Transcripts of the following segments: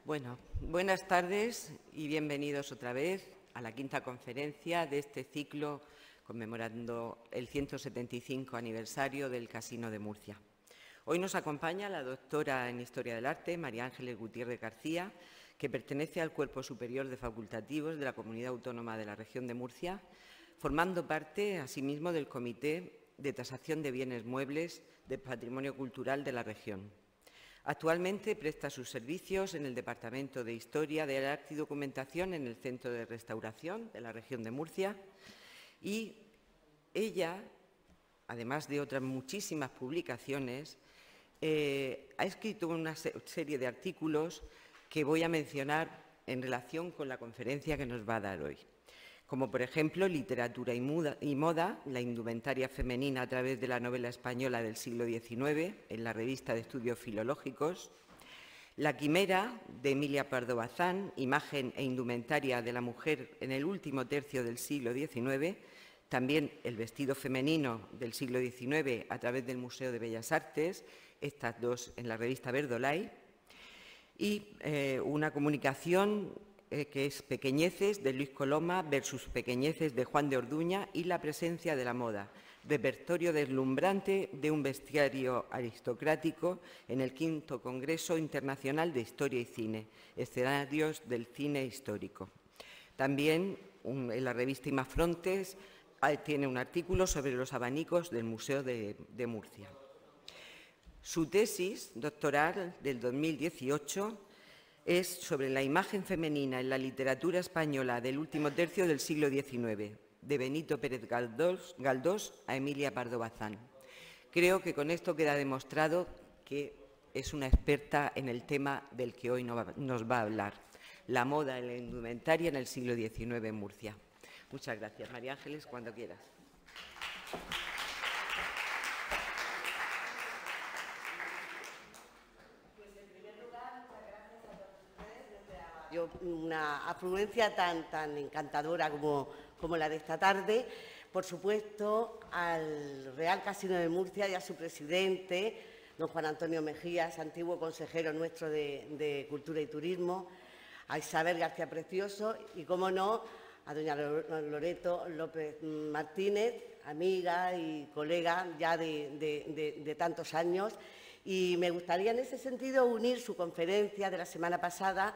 Bueno, buenas tardes y bienvenidos otra vez a la quinta conferencia de este ciclo conmemorando el 175 aniversario del Casino de Murcia. Hoy nos acompaña la doctora en Historia del Arte, María Ángeles Gutiérrez García, que pertenece al Cuerpo Superior de Facultativos de la Comunidad Autónoma de la Región de Murcia, formando parte, asimismo, del Comité de Tasación de Bienes Muebles de Patrimonio Cultural de la región. Actualmente presta sus servicios en el Departamento de Historia del Arte y Documentación en el Centro de Restauración de la región de Murcia y ella, además de otras muchísimas publicaciones, ha escrito una serie de artículos que voy a mencionar en relación con la conferencia que nos va a dar hoy, como por ejemplo Literatura y Moda, la indumentaria femenina a través de la novela española del siglo XIX, en la Revista de Estudios Filológicos, La Quimera, de Emilia Pardo Bazán, imagen e indumentaria de la mujer en el último tercio del siglo XIX, también el vestido femenino del siglo XIX a través del Museo de Bellas Artes, estas dos en la revista Verdolay, y una comunicación que es Pequeñeces, de Luis Coloma, versus Pequeñeces, de Juan de Orduña, y La presencia de la moda, repertorio deslumbrante de un bestiario aristocrático en el V Congreso Internacional de Historia y Cine, escenarios del cine histórico. También en la revista Imafrontes tiene un artículo sobre los abanicos del Museo de Murcia. Su tesis doctoral del 2018 es sobre la imagen femenina en la literatura española del último tercio del siglo XIX, de Benito Pérez Galdós a Emilia Pardo Bazán. Creo que con esto queda demostrado que es una experta en el tema del que hoy nos va a hablar, la moda en la indumentaria en el siglo XIX en Murcia. Muchas gracias, María Ángeles, cuando quieras. Una afluencia tan encantadora como la de esta tarde. Por supuesto, al Real Casino de Murcia y a su presidente, don Juan Antonio Mejías, antiguo consejero nuestro de Cultura y Turismo, a Isabel García Precioso y, cómo no, a doña Loreto López Martínez, amiga y colega ya de tantos años. Y me gustaría en ese sentido unir su conferencia de la semana pasada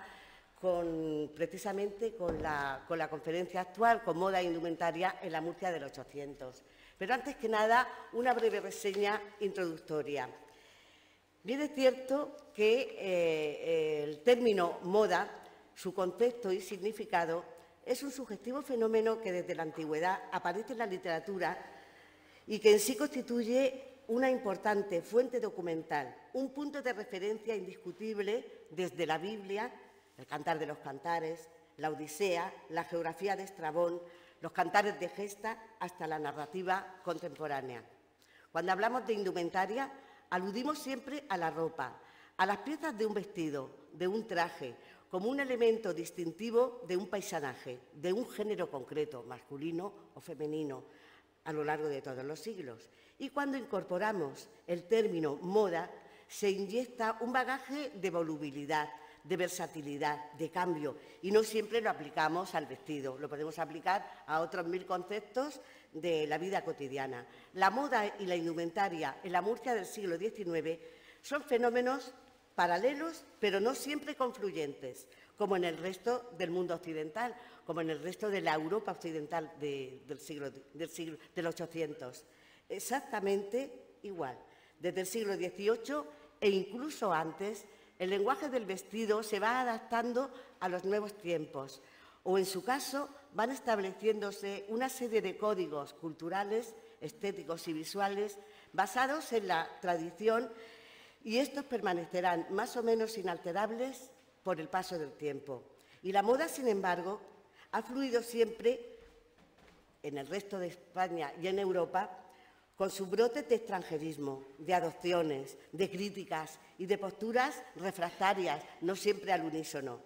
precisamente con la conferencia actual, con moda e indumentaria en la Murcia del 800. Pero antes que nada, una breve reseña introductoria. Bien es cierto que el término moda, su concepto y significado, es un sugestivo fenómeno que desde la antigüedad aparece en la literatura y que en sí constituye una importante fuente documental, un punto de referencia indiscutible desde la Biblia, el Cantar de los Cantares, la Odisea, la geografía de Estrabón, los cantares de gesta, hasta la narrativa contemporánea. Cuando hablamos de indumentaria, aludimos siempre a la ropa, a las piezas de un vestido, de un traje, como un elemento distintivo de un paisanaje, de un género concreto, masculino o femenino, a lo largo de todos los siglos. Y cuando incorporamos el término moda, se inyecta un bagaje de volubilidad, de versatilidad, de cambio, y no siempre lo aplicamos al vestido, lo podemos aplicar a otros 1000 conceptos de la vida cotidiana. La moda y la indumentaria en la Murcia del siglo XIX son fenómenos paralelos, pero no siempre confluyentes, como en el resto del mundo occidental, como en el resto de la Europa occidental del 800. Exactamente igual. Desde el siglo XVIII e incluso antes, el lenguaje del vestido se va adaptando a los nuevos tiempos o, en su caso, van estableciéndose una serie de códigos culturales, estéticos y visuales basados en la tradición, y estos permanecerán más o menos inalterables por el paso del tiempo. Y la moda, sin embargo, ha fluido siempre en el resto de España y en Europa con sus brotes de extranjerismo, de adopciones, de críticas y de posturas refractarias, no siempre al unísono.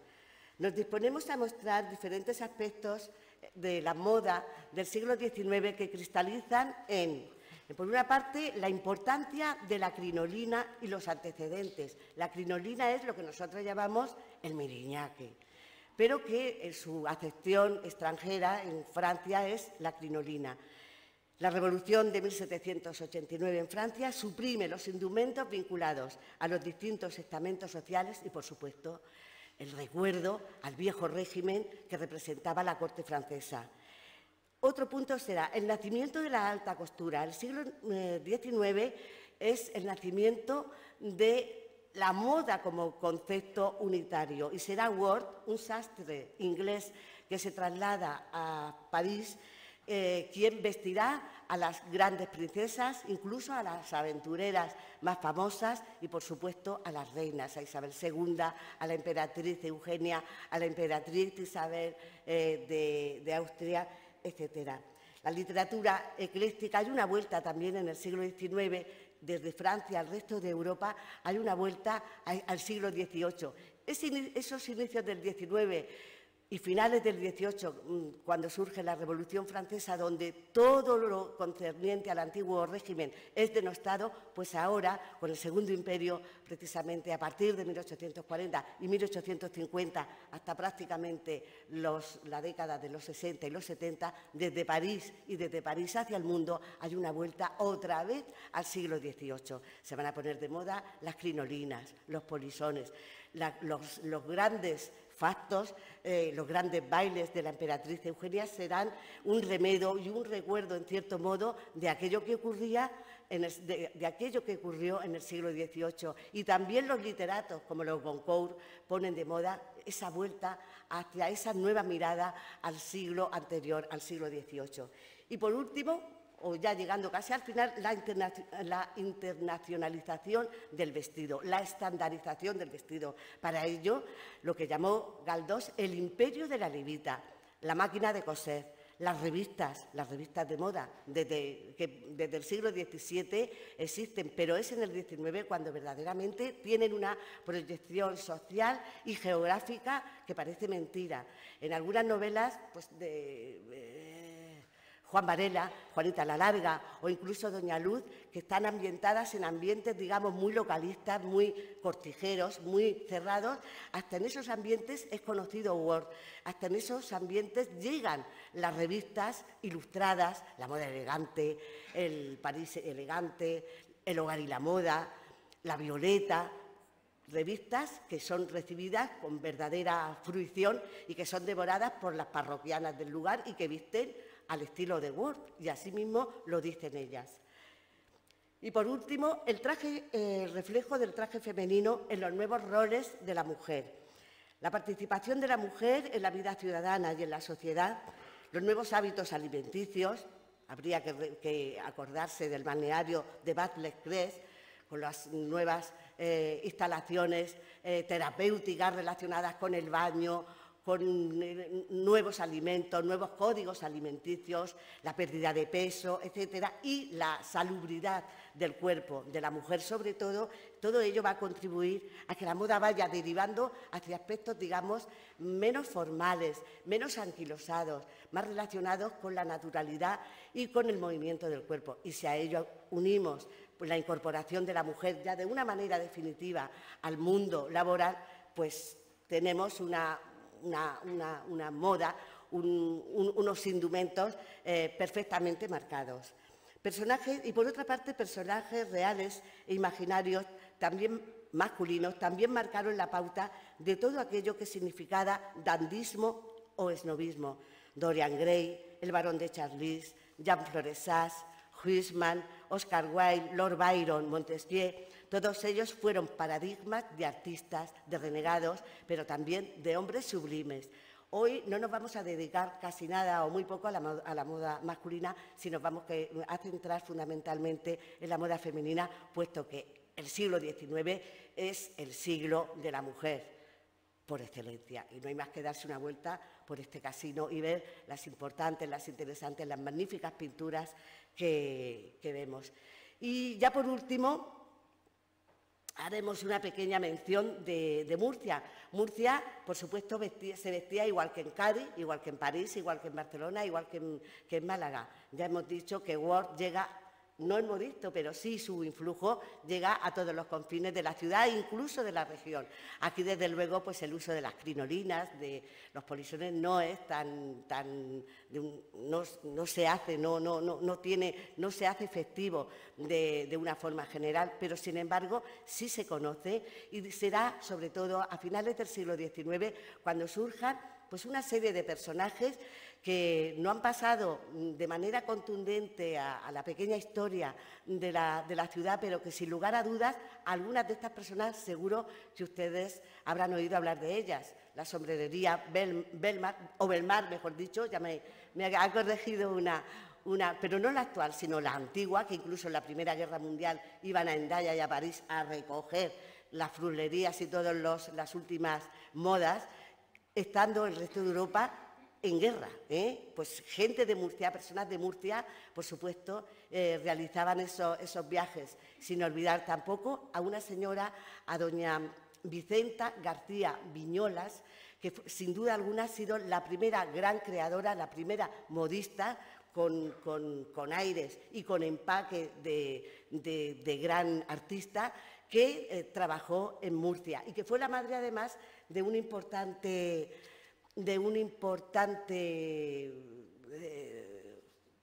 Nos disponemos a mostrar diferentes aspectos de la moda del siglo XIX que cristalizan en, por una parte, la importancia de la crinolina y los antecedentes. La crinolina es lo que nosotros llamamos el miriñaque, pero que su acepción extranjera en Francia es la crinolina. La Revolución de 1789 en Francia suprime los indumentos vinculados a los distintos estamentos sociales y, por supuesto, el recuerdo al viejo régimen que representaba la corte francesa. Otro punto será el nacimiento de la alta costura. El siglo XIX es el nacimiento de la moda como concepto unitario y será Ward, un sastre inglés que se traslada a París, quien vestirá a las grandes princesas, incluso a las aventureras más famosas y, por supuesto, a las reinas, a Isabel II, a la emperatriz Eugenia, a la emperatriz Isabel de Austria, etc. La literatura ecléctica, hay una vuelta también en el siglo XIX, desde Francia al resto de Europa, hay una vuelta al siglo XVIII. Esos inicios del XIX y finales del XVIII, cuando surge la Revolución Francesa, donde todo lo concerniente al antiguo régimen es denostado, pues ahora, con el Segundo Imperio, precisamente a partir de 1840 y 1850, hasta prácticamente la década de los 60 y los 70, desde París y desde París hacia el mundo, hay una vuelta otra vez al siglo XVIII. Se van a poner de moda las crinolinas, los polisones, los grandes factos, los grandes bailes de la emperatriz Eugenia serán un remedo y un recuerdo, en cierto modo, de aquello que ocurría de aquello que ocurrió en el siglo XVIII. Y también los literatos, como los Goncourt, ponen de moda esa vuelta hacia esa nueva mirada al siglo anterior, al siglo XVIII. Y por último, o ya llegando casi al final, la internacionalización del vestido, la estandarización del vestido. Para ello, lo que llamó Galdós el imperio de la levita, la máquina de coser, las revistas de moda, desde el siglo XVII existen, pero es en el XIX cuando verdaderamente tienen una proyección social y geográfica que parece mentira. En algunas novelas, pues Juan Varela, Juanita la Larga o incluso Doña Luz, que están ambientadas en ambientes, digamos, muy localistas, muy cortijeros, muy cerrados. Hasta en esos ambientes es conocido Ward, hasta en esos ambientes llegan las revistas ilustradas, La Moda Elegante, El París Elegante, El Hogar y la Moda, La Violeta, revistas que son recibidas con verdadera fruición y que son devoradas por las parroquianas del lugar y que visten al estilo de Ward, y así mismo lo dicen ellas. Y por último, el reflejo del traje femenino en los nuevos roles de la mujer. La participación de la mujer en la vida ciudadana y en la sociedad, los nuevos hábitos alimenticios, habría que acordarse del balneario de Bath-les-Creux, con las nuevas instalaciones terapéuticas relacionadas con el baño, con nuevos alimentos, nuevos códigos alimenticios, la pérdida de peso, etcétera, y la salubridad del cuerpo de la mujer, sobre todo ello va a contribuir a que la moda vaya derivando hacia aspectos, digamos, menos formales, menos anquilosados, más relacionados con la naturalidad y con el movimiento del cuerpo. Y si a ello unimos pues, la incorporación de la mujer ya de una manera definitiva al mundo laboral, pues tenemos una moda, unos indumentos perfectamente marcados. Personajes, y por otra parte, personajes reales e imaginarios, también masculinos, también marcaron la pauta de todo aquello que significara dandismo o esnobismo. Dorian Gray, el Barón de Charlize, Jean Florestas, Huysmans, Oscar Wilde, Lord Byron, Montesquieu, todos ellos fueron paradigmas de artistas, de renegados, pero también de hombres sublimes. Hoy no nos vamos a dedicar casi nada o muy poco a la moda masculina, sino vamos a centrar fundamentalmente en la moda femenina, puesto que el siglo XIX es el siglo de la mujer por excelencia. Y no hay más que darse una vuelta por este casino y ver las importantes, las interesantes, las magníficas pinturas que vemos. Y ya por último, haremos una pequeña mención de Murcia. Murcia, por supuesto, se vestía igual que en Cádiz, igual que en París, igual que en Barcelona, igual que en Málaga. Ya hemos dicho que Ward llega no el modisto, pero sí su influjo llega a todos los confines de la ciudad e incluso de la región. Aquí, desde luego, pues el uso de las crinolinas, de los polisones, no es no se hace, no se hace efectivo de una forma general, pero sin embargo sí se conoce y será sobre todo a finales del siglo XIX cuando surjan pues una serie de personajes que no han pasado de manera contundente a la pequeña historia de la ciudad, pero que sin lugar a dudas algunas de estas personas seguro que ustedes habrán oído hablar de ellas. La sombrerería Belmar, mejor dicho, ya me ha corregido una, pero no la actual, sino la antigua, que incluso en la Primera Guerra Mundial iban a Hendaya y a París a recoger las frulerías y todas las últimas modas, estando el resto de Europa en guerra. Pues gente de Murcia, personas de Murcia, por supuesto, realizaban esos viajes, sin olvidar tampoco a una señora, a doña Vicenta García Viñolas, que sin duda alguna ha sido la primera gran creadora, la primera modista con aires y con empaque de gran artista, que trabajó en Murcia y que fue la madre, además, de un importante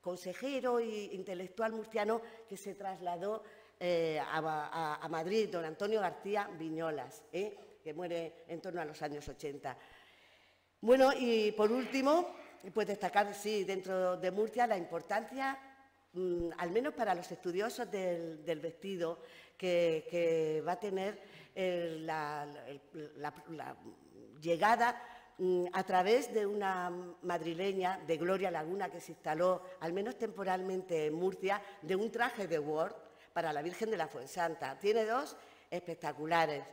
consejero e intelectual murciano que se trasladó a Madrid, don Antonio García Viñolas, que muere en torno a los años 80. Bueno, y por último, pues destacar, sí, dentro de Murcia la importancia, al menos para los estudiosos del vestido, que va a tener la llegada a través de una madrileña, de Gloria Laguna, que se instaló, al menos temporalmente, en Murcia, de un traje de Ward para la Virgen de la Fuensanta. Tiene dos espectaculares,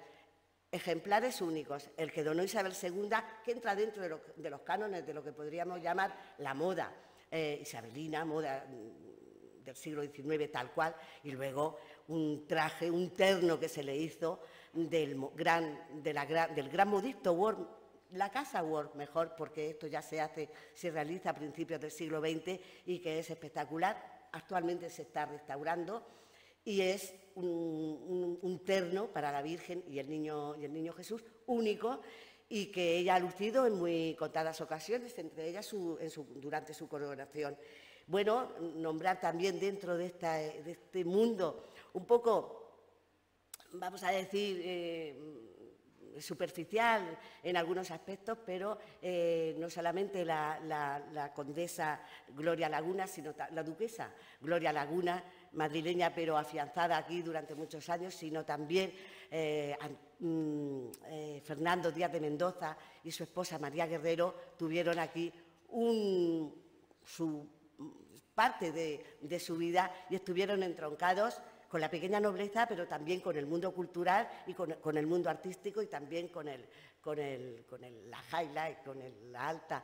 ejemplares únicos. El que donó Isabel II, que entra dentro de los cánones de lo que podríamos llamar la moda isabelina, moda del siglo XIX tal cual, y luego un traje, un terno que se le hizo del gran modisto Ward, la casa Ward, mejor, porque esto ya se realiza a principios del siglo XX y que es espectacular. Actualmente se está restaurando y es un terno para la Virgen y el Niño Jesús único, y que ella ha lucido en muy contadas ocasiones, entre ellas durante su coronación. Bueno, nombrar también dentro de este mundo un poco, vamos a decir, superficial en algunos aspectos, pero no solamente la condesa Gloria Laguna, sino la duquesa Gloria Laguna, madrileña pero afianzada aquí durante muchos años, sino también Fernando Díaz de Mendoza y su esposa María Guerrero tuvieron aquí su parte de su vida y estuvieron entroncados con la pequeña nobleza, pero también con el mundo cultural y con el mundo artístico, y también con la high life, con la alta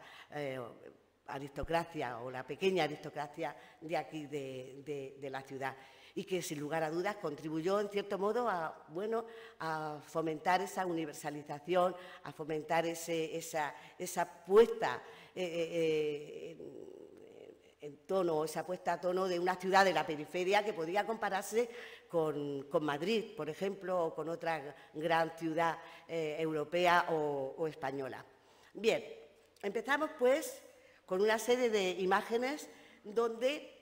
aristocracia o la pequeña aristocracia de aquí de la ciudad, y que sin lugar a dudas contribuyó en cierto modo a fomentar esa universalización, a fomentar esa puesta esa puesta a tono de una ciudad de la periferia que podía compararse con Madrid, por ejemplo, o con otra gran ciudad europea o española. Bien, empezamos pues con una serie de imágenes donde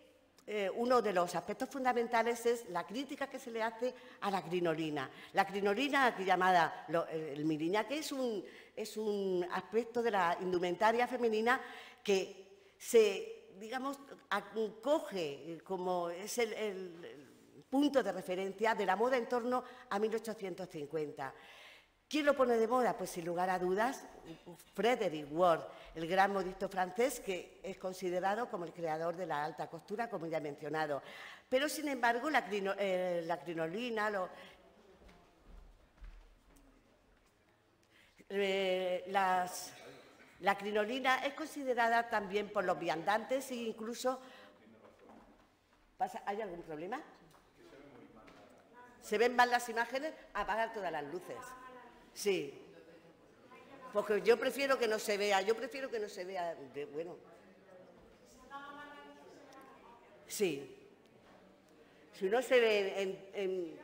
uno de los aspectos fundamentales es la crítica que se le hace a la crinolina. La crinolina, aquí llamada el miriñaque, es un aspecto de la indumentaria femenina que digamos, acoge como es el punto de referencia de la moda en torno a 1850. ¿Quién lo pone de moda? Pues sin lugar a dudas, Frederick Ward, el gran modisto francés, que es considerado como el creador de la alta costura, como ya he mencionado. Pero, sin embargo, la crinolina, la crinolina es considerada también por los viandantes e incluso... ¿Hay algún problema? ¿Se ven mal las imágenes? Apagar todas las luces. Sí. Porque yo prefiero que no se vea, bueno. Sí. Si no se ve en...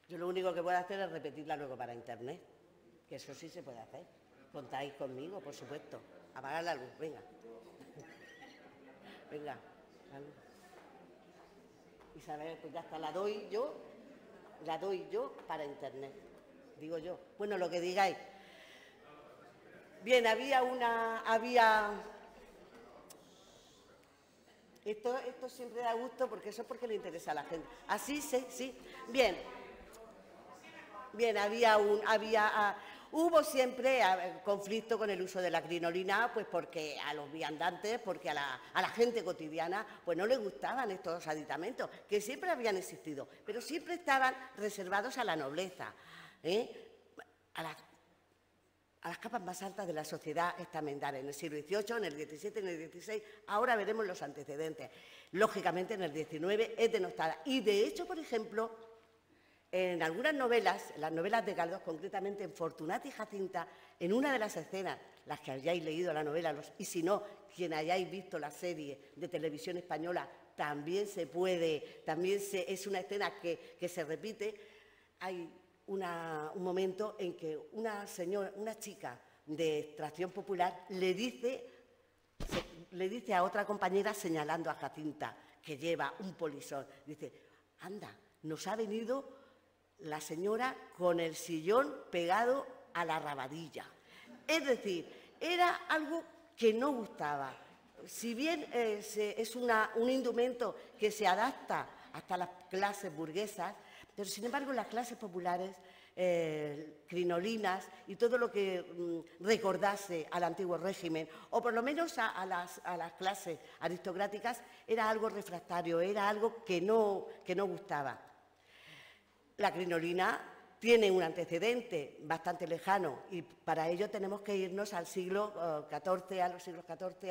Yo lo único que puedo hacer es repetirla luego para internet, que eso sí se puede hacer. Contáis conmigo, por supuesto. Apagar la luz, venga. Venga, la luz. Isabel, pues ya está, la doy yo para internet, digo yo. Bueno, lo que digáis. Bien, Esto siempre da gusto porque eso es porque le interesa a la gente. ¿Así? Sí. Bien. Bien, hubo siempre conflicto con el uso de la crinolina, pues porque a los viandantes, porque a la gente cotidiana, pues no les gustaban estos aditamentos, que siempre habían existido, pero siempre estaban reservados a la nobleza, a las capas más altas de la sociedad estamentaria, en el siglo XVIII, en el XVII, en el XVI, ahora veremos los antecedentes. Lógicamente, en el XIX es denostada. Y, de hecho, por ejemplo, en algunas novelas, las novelas de Galdós, concretamente en Fortunata y Jacinta, en una de las escenas, las que hayáis leído la novela, y si no, quien hayáis visto la serie de televisión española, también es una escena que se repite. Hay un momento en que una chica de extracción popular le dice a otra compañera, señalando a Jacinta, que lleva un polisón, dice: anda, nos ha venido la señora con el sillón pegado a la rabadilla. Es decir, era algo que no gustaba. Si bien es un indumento que se adapta hasta las clases burguesas, pero sin embargo las clases populares, crinolinas y todo lo que recordase al antiguo régimen, o por lo menos a las clases aristocráticas, era algo refractario, era algo que no gustaba. La crinolina tiene un antecedente bastante lejano y para ello tenemos que irnos al siglo XIV,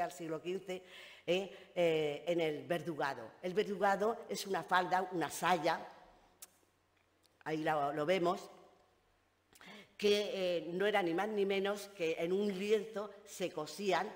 al siglo XV, en el verdugado. El verdugado es una falda, una saya, ahí lo vemos, que no era ni más ni menos que en un lienzo se cosían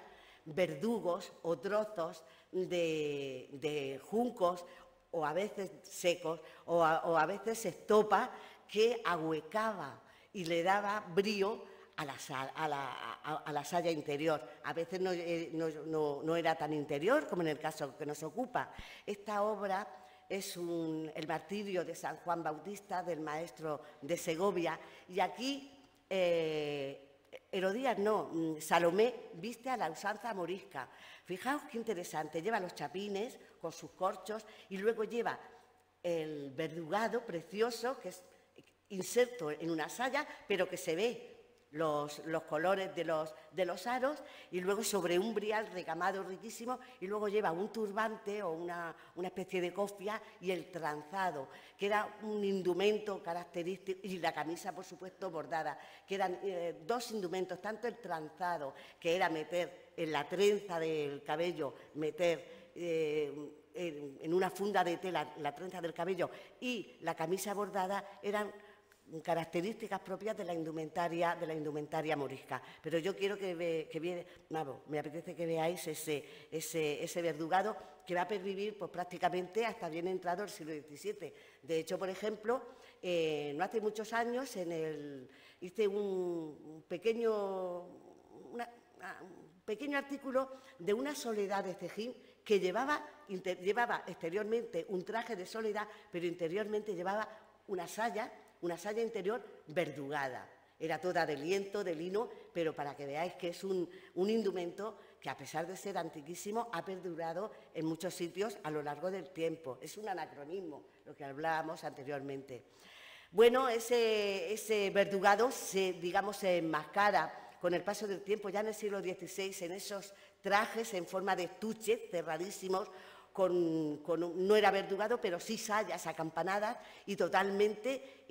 verdugos o trozos de juncos, o a veces secos, o a veces estopa, que ahuecaba y le daba brío a la saya interior. A veces no era tan interior como en el caso que nos ocupa. Esta obra es el martirio de San Juan Bautista, del maestro de Segovia, y aquí Salomé viste a la usanza morisca. Fijaos qué interesante, lleva los chapines con sus corchos y luego lleva el verdugado precioso, que es inserto en una saya, pero que se ve los colores de los aros, y luego sobre un brial recamado riquísimo, y luego lleva un turbante o una especie de cofia y el tranzado, que era un indumento característico, y la camisa, por supuesto, bordada, que eran dos indumentos, tanto el tranzado, que era meter en la trenza del cabello, meter en una funda de tela la trenza del cabello, y la camisa bordada eran características propias de la indumentaria morisca. Pero yo quiero me apetece que veáis ese verdugado, que va a pervivir pues, prácticamente hasta bien entrado el siglo XVII. De hecho, por ejemplo, no hace muchos años hice un pequeño artículo de una Soledad de Cejín, que llevaba exteriormente un traje de Soledad, pero interiormente llevaba una saya interior verdugada. Era toda de liento, de lino, pero para que veáis que es un indumento que, a pesar de ser antiquísimo, ha perdurado en muchos sitios a lo largo del tiempo. Es un anacronismo, lo que hablábamos anteriormente. Bueno, ese verdugado se enmascara con el paso del tiempo, ya en el siglo XVI, en esos trajes en forma de estuches cerradísimos, no era verdugado, pero sí sayas acampanadas y totalmente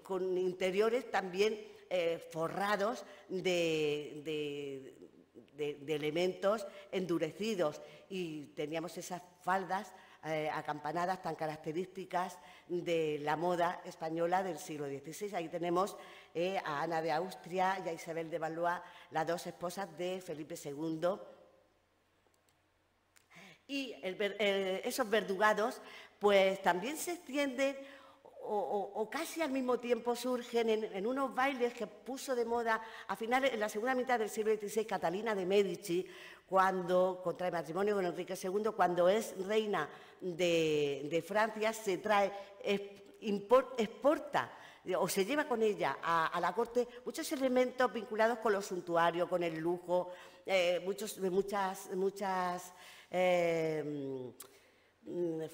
con interiores también forrados de elementos endurecidos, y teníamos esas faldas acampanadas tan características de la moda española del siglo XVI. Ahí tenemos a Ana de Austria y a Isabel de Valois, las dos esposas de Felipe II. Y esos verdugados pues también se extienden o casi al mismo tiempo surgen en unos bailes que puso de moda a finales, en la segunda mitad del siglo XVI, Catalina de Medici, cuando contrae matrimonio con Enrique II, cuando es reina de Francia, se trae, exporta o se lleva con ella a la corte muchos elementos vinculados con lo suntuario, con el lujo, muchas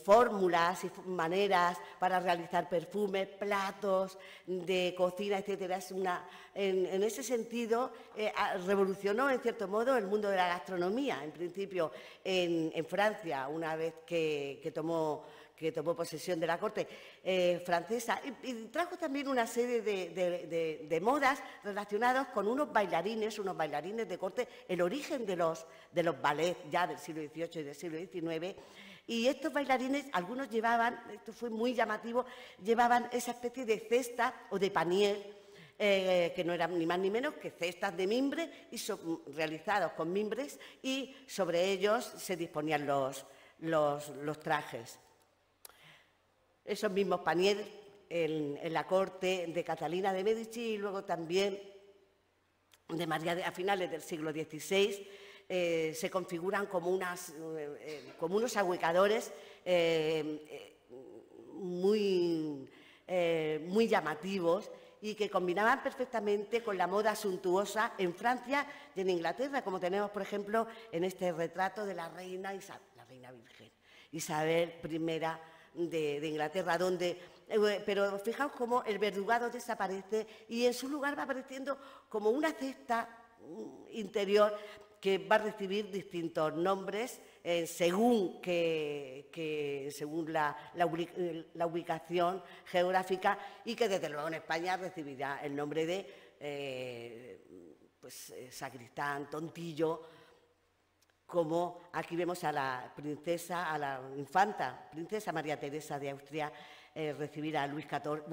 fórmulas y maneras para realizar perfumes, platos de cocina, etcétera. En ese sentido, revolucionó en cierto modo el mundo de la gastronomía. En principio, en Francia, una vez que tomó posesión de la corte francesa, y trajo también una serie de modas relacionadas con unos bailarines de corte, el origen de los ballets ya del siglo XVIII y del siglo XIX. Y estos bailarines, algunos llevaban, esto fue muy llamativo, llevaban esa especie de cesta o de panier, que no eran ni más ni menos que cestas de mimbre realizados con mimbres, y sobre ellos se disponían los trajes. Esos mismos paniers en la corte de Catalina de Medici y luego también de María a finales del siglo XVI, se configuran como unos ahuecadores muy llamativos, y que combinaban perfectamente con la moda suntuosa en Francia y en Inglaterra, como tenemos, por ejemplo, en este retrato de la reina virgen, Isabel I de Inglaterra, pero fijaos cómo el verdugado desaparece y en su lugar va apareciendo como una cesta interior que va a recibir distintos nombres según la ubicación geográfica, y que desde luego en España recibirá el nombre de sacristán, tontillo, como aquí vemos a la princesa, a la infanta, princesa María Teresa de Austria, recibir a Luis XIV,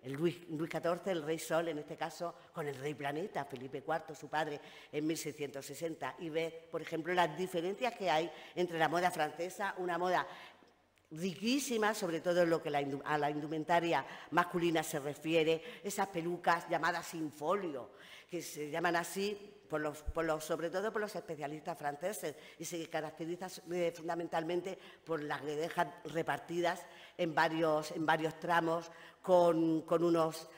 Luis XIV, el rey Sol, en este caso, con el rey Planeta, Felipe IV, su padre, en 1660. Y ve, por ejemplo, las diferencias que hay entre la moda francesa, una moda riquísima, sobre todo en lo que a la indumentaria masculina se refiere, esas pelucas llamadas sin folio, que se llaman así sobre todo por los especialistas franceses, y se caracteriza fundamentalmente por las guedejas repartidas en varios tramos, con unos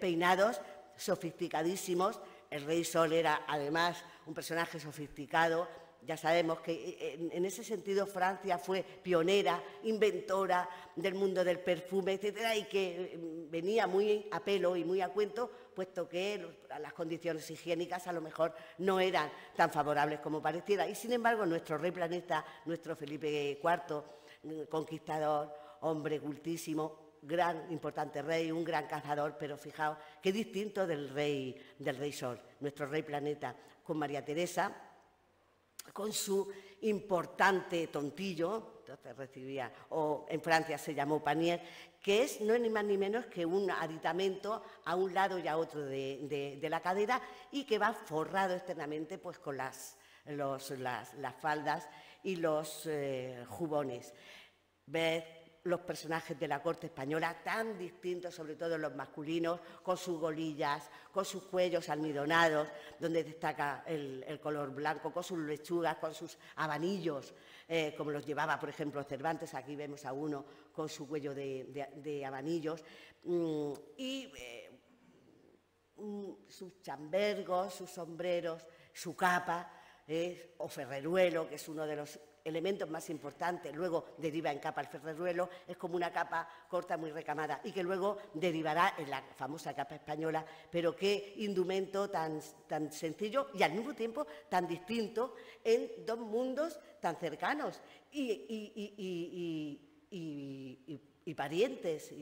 peinados sofisticadísimos. El rey Sol era además un personaje sofisticado. Ya sabemos que en ese sentido Francia fue pionera, inventora del mundo del perfume, etcétera, y que venía muy a pelo y muy a cuento, puesto que las condiciones higiénicas a lo mejor no eran tan favorables como pareciera. Y sin embargo, nuestro rey Planeta, nuestro Felipe IV, conquistador, hombre cultísimo, gran, importante rey, un gran cazador, pero fijaos qué distinto del rey Sol, nuestro rey Planeta, con María Teresa, con su importante tontillo, entonces recibía, o en Francia se llamó panier, que no es ni más ni menos que un aditamento a un lado y a otro de la cadera, y que va forrado externamente pues con las faldas y los jubones. Ved los personajes de la corte española tan distintos, sobre todo los masculinos, con sus golillas, con sus cuellos almidonados, donde destaca el color blanco, con sus lechugas, con sus abanillos, como los llevaba, por ejemplo, Cervantes. Aquí vemos a uno con su cuello de abanillos, y sus chambergos, sus sombreros, su capa, o ferreruelo, que es uno de los elementos más importantes, luego deriva en capa el ferreruelo, es como una capa corta muy recamada, y que luego derivará en la famosa capa española. Pero qué indumento tan sencillo y al mismo tiempo tan distinto en dos mundos tan cercanos y y parientes.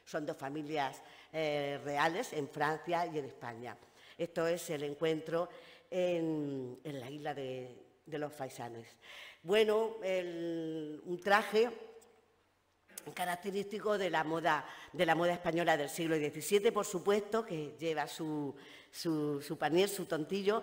Son dos familias reales en Francia y en España. Esto es el encuentro en la isla de los Faisanes. Bueno, un traje característico de la moda española del siglo XVII, por supuesto, que lleva su panier, su tontillo,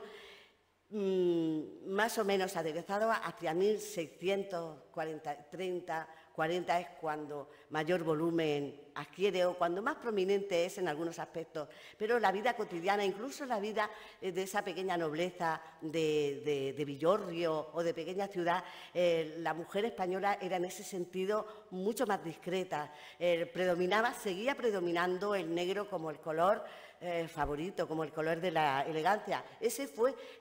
más o menos aderezado hacia 1640 es cuando mayor volumen adquiere o cuando más prominente es en algunos aspectos. Pero la vida cotidiana, incluso la vida de esa pequeña nobleza de Villorrio o de pequeña ciudad, la mujer española era en ese sentido mucho más discreta. Seguía predominando el negro como el color favorito, como el color de la elegancia.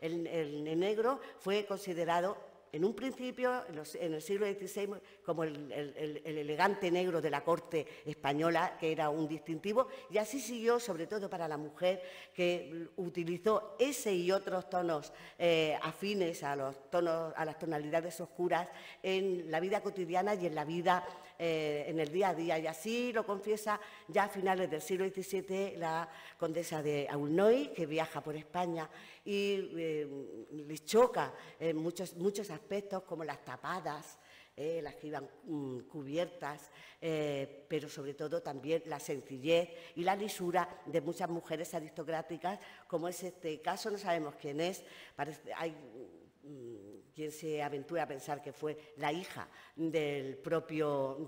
El negro fue considerado en un principio, en el siglo XVI, como el elegante negro de la corte española, que era un distintivo, y así siguió, sobre todo para la mujer, que utilizó ese y otros tonos afines a las tonalidades oscuras en la vida cotidiana y en la vida en el día a día. Y así lo confiesa ya a finales del siglo XVII la condesa de Aulnoy, que viaja por España y les choca muchos aspectos, como las tapadas, las que iban cubiertas, pero sobre todo también la sencillez y la lisura de muchas mujeres aristocráticas, como es este caso. No sabemos quién es, hay quien se aventura a pensar que fue la hija del propio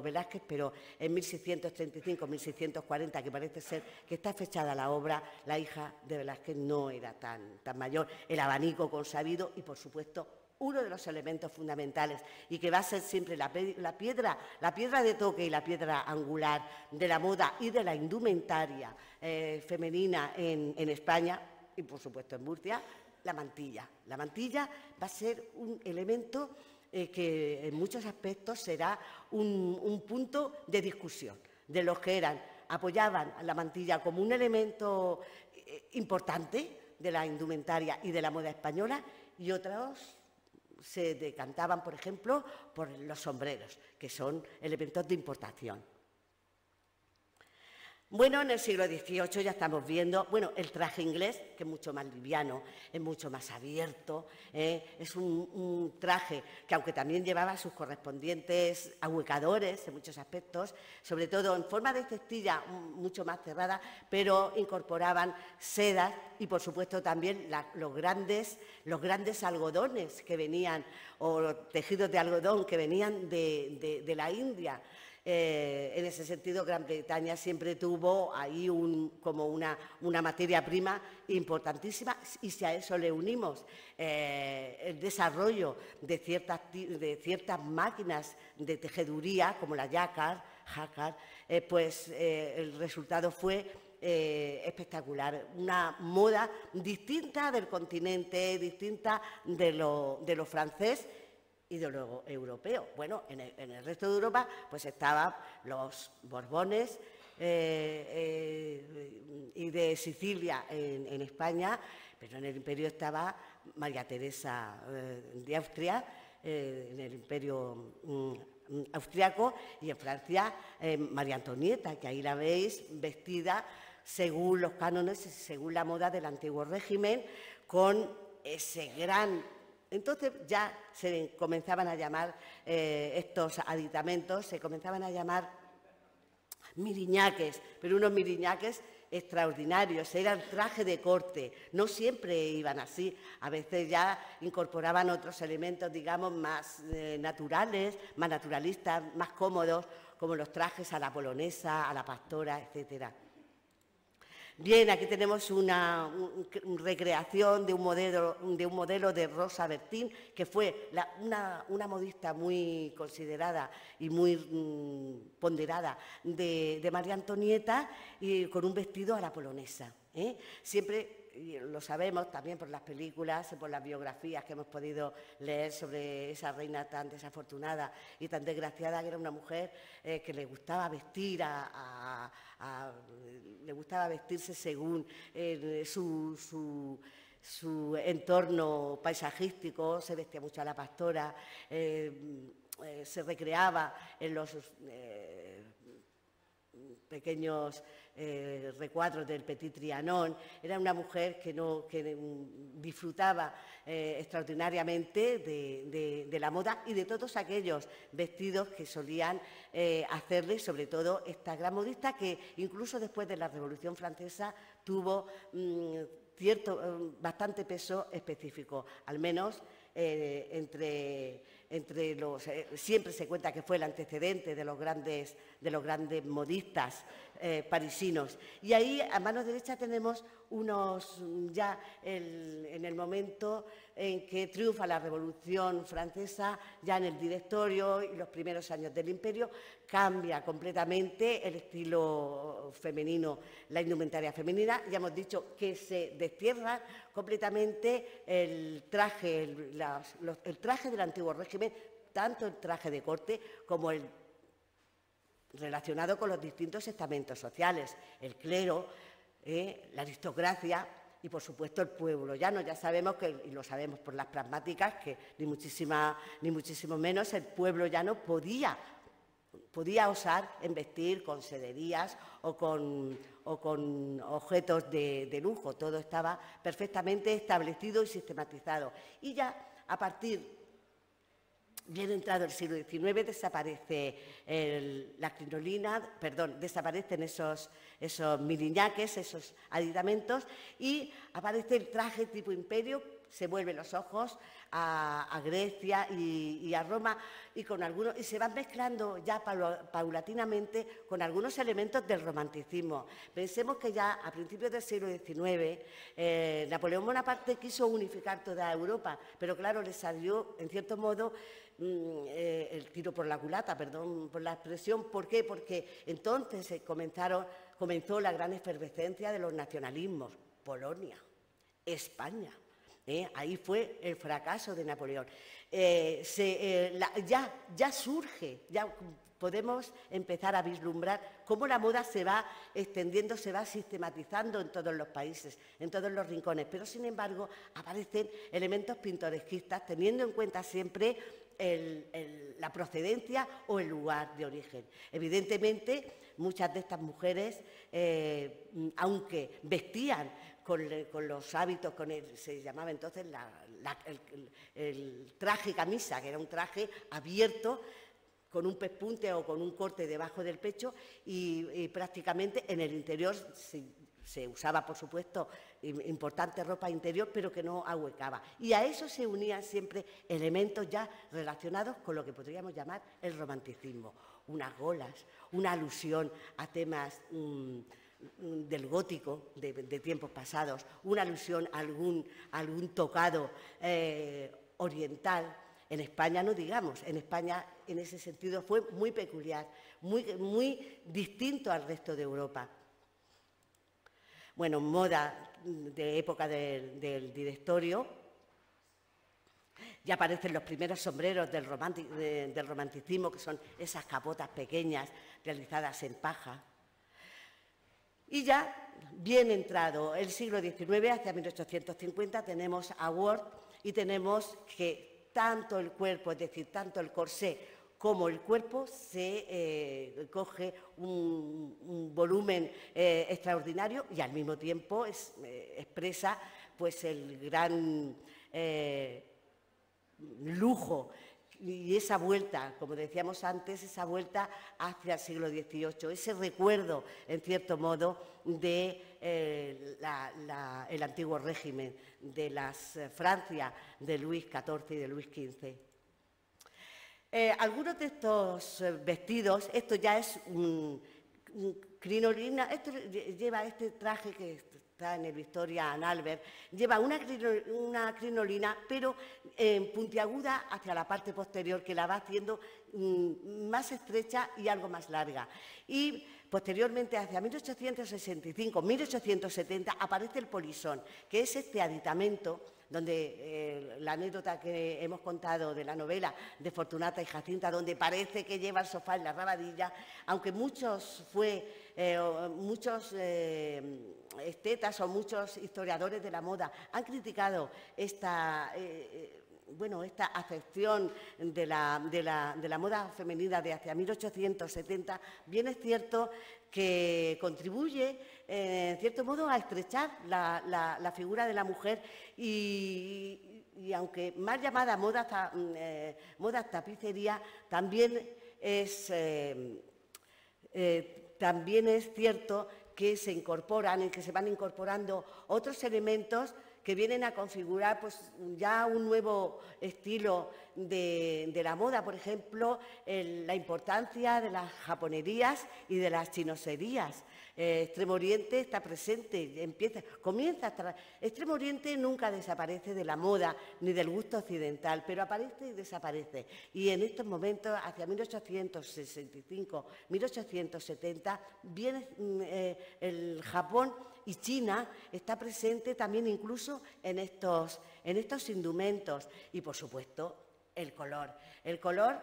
Velázquez, pero en 1635-1640, que parece ser que está fechada la obra, la hija de Velázquez no era tan mayor. El abanico consabido y, por supuesto, uno de los elementos fundamentales y que va a ser siempre la piedra de toque y la piedra angular de la moda y de la indumentaria femenina en España y, por supuesto, en Murcia, la mantilla. La mantilla va a ser un elemento que en muchos aspectos será un punto de discusión de los que apoyaban la mantilla como un elemento importante de la indumentaria y de la moda española, y otros se decantaban, por ejemplo, por los sombreros, que son elementos de importación. Bueno, en el siglo XVIII ya estamos viendo, el traje inglés, que es mucho más liviano, es mucho más abierto, es un traje que, aunque también llevaba sus correspondientes ahuecadores en muchos aspectos, sobre todo en forma de cestilla mucho más cerrada, pero incorporaban sedas y, por supuesto, también los grandes algodones que venían, o tejidos de algodón que venían de la India. En ese sentido, Gran Bretaña siempre tuvo ahí como una materia prima importantísima, y si a eso le unimos el desarrollo de ciertas máquinas de tejeduría, como la jacquard, pues el resultado fue espectacular. Una moda distinta del continente, distinta de lo francés y de lo europeo. Bueno, en el resto de Europa pues estaban los Borbones y de Sicilia en España, pero en el imperio estaba María Teresa de Austria, en el imperio austriaco, y en Francia María Antonieta, que ahí la veis vestida según los cánones y según la moda del antiguo régimen, con ese gran... Entonces ya se comenzaban a llamar estos aditamentos, se comenzaban a llamar miriñaques, pero unos miriñaques extraordinarios, eran traje de corte, no siempre iban así, a veces ya incorporaban otros elementos, digamos, más naturales, más naturalistas, más cómodos, como los trajes a la polonesa, a la pastora, etcétera. Bien, aquí tenemos una recreación de un modelo de Rosa Bertín, que fue una modista muy considerada y muy ponderada de María Antonieta, y con un vestido a la polonesa. Siempre, y lo sabemos también por las películas, por las biografías que hemos podido leer sobre esa reina tan desafortunada y tan desgraciada, que era una mujer que le gustaba vestir le gustaba vestirse según su entorno paisajístico, se vestía mucho a la pastora, se recreaba en los pequeños recuadros del Petit Trianon. Era una mujer que disfrutaba extraordinariamente de la moda y de todos aquellos vestidos que solían hacerle, sobre todo esta gran modista que incluso después de la Revolución Francesa tuvo bastante peso específico, al menos entre los... siempre se cuenta que fue el antecedente de los grandes modistas parisinos. Y ahí, a mano derecha, tenemos en el momento en que triunfa la Revolución Francesa, ya en el Directorio y los primeros años del Imperio, cambia completamente el estilo femenino, la indumentaria femenina. Ya hemos dicho que se destierra completamente el traje del antiguo régimen, tanto el traje de corte como el relacionado con los distintos estamentos sociales, el clero, la aristocracia y, por supuesto, el pueblo llano. Ya sabemos y lo sabemos por las pragmáticas, que ni muchísimo menos el pueblo llano podía osar investir con sederías o con objetos de lujo. Todo estaba perfectamente establecido y sistematizado. Y ya a partir, bien entrado el siglo XIX, desaparece la crinolina, desaparecen esos miriñaques, esos aditamentos, y aparece el traje tipo imperio. Se vuelven los ojos a Grecia y a Roma, y se van mezclando ya paulatinamente con algunos elementos del romanticismo. Pensemos que ya a principios del siglo XIX Napoleón Bonaparte quiso unificar toda Europa, pero claro, le salió, en cierto modo, el tiro por la culata, perdón por la expresión. ¿Por qué? Porque entonces comenzó la gran efervescencia de los nacionalismos. Polonia, España. Ahí fue el fracaso de Napoleón. Ya surge, ya podemos empezar a vislumbrar cómo la moda se va extendiendo, se va sistematizando en todos los países, en todos los rincones, pero sin embargo aparecen elementos pintoresquistas teniendo en cuenta siempre la procedencia o el lugar de origen. Evidentemente, muchas de estas mujeres, aunque vestían con los hábitos, se llamaba entonces el traje camisa, que era un traje abierto con un pespunte o con un corte debajo del pecho, y prácticamente en el interior se usaba, por supuesto, importante ropa interior, pero que no ahuecaba. Y a eso se unían siempre elementos ya relacionados con lo que podríamos llamar el romanticismo. Unas golas, una alusión a temas del gótico de tiempos pasados, una alusión a algún tocado oriental. En España no digamos, en España en ese sentido fue muy peculiar, muy distinto al resto de Europa. Bueno, moda de época del Directorio, ya aparecen los primeros sombreros del romanticismo, que son esas capotas pequeñas realizadas en paja. Y ya, bien entrado el siglo XIX, hacia 1850, tenemos a Ward y tenemos que tanto el cuerpo, es decir, tanto el corsé como el cuerpo, se coge un volumen extraordinario y al mismo tiempo expresa pues el gran lujo y esa vuelta, como decíamos antes, esa vuelta hacia el siglo XVIII, ese recuerdo, en cierto modo, de el antiguo régimen, de las Francia de Luis XIV y de Luis XV. Algunos de estos vestidos, esto ya es crinolina, lleva este traje que está en el Victoria and Albert, lleva una crinolina, pero puntiaguda hacia la parte posterior, que la va haciendo más estrecha y algo más larga. Y posteriormente, hacia 1865, 1870, aparece el polisón, que es este aditamento donde la anécdota que hemos contado de la novela de Fortunata y Jacinta, donde parece que lleva el sofá en la rabadilla, aunque muchos estetas o muchos historiadores de la moda han criticado esta bueno, esta afección de la moda femenina de hacia 1870, bien es cierto que contribuye, en cierto modo, a estrechar la figura de la mujer y aunque más llamada moda tapicería, también es cierto que se incorporan y que se van incorporando otros elementos que vienen a configurar pues, ya un nuevo estilo de la moda. Por ejemplo, la importancia de las japonerías y de las chinoserías. Extremo Oriente está presente, Extremo Oriente nunca desaparece de la moda ni del gusto occidental, pero aparece y desaparece. Y en estos momentos, hacia 1865, 1870, viene el Japón y China está presente también incluso en estos indumentos. Y, por supuesto, el color. El color,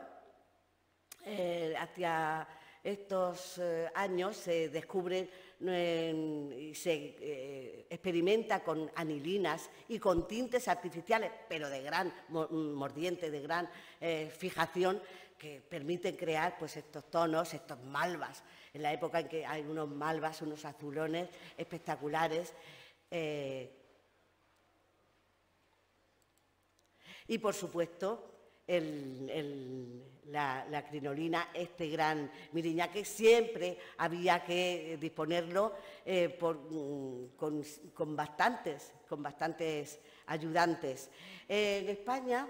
hacia estos años se descubre y se experimenta con anilinas y con tintes artificiales, pero de gran mordiente, de gran fijación, que permiten crear pues, estos tonos, estos malvas. En la época en que hay unos malvas, unos azulones espectaculares. Y, por supuesto, la crinolina, este gran miriñaque, siempre había que disponerlo con bastantes ayudantes. En España,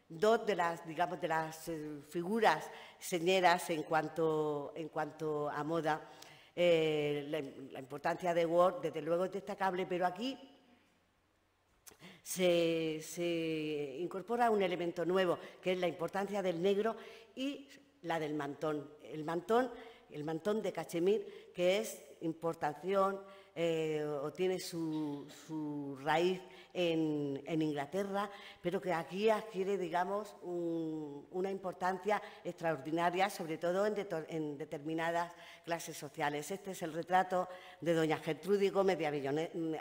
dos de las figuras señeras en cuanto a moda, la importancia de Ward, desde luego, es destacable, pero aquí se incorpora un elemento nuevo, que es la importancia del negro y la del mantón. El mantón de cachemir, que es importación o tiene su raíz en Inglaterra, pero que aquí adquiere, digamos, una importancia extraordinaria, sobre todo en determinadas clases sociales. Este es el retrato de doña Gertrudis Gómez de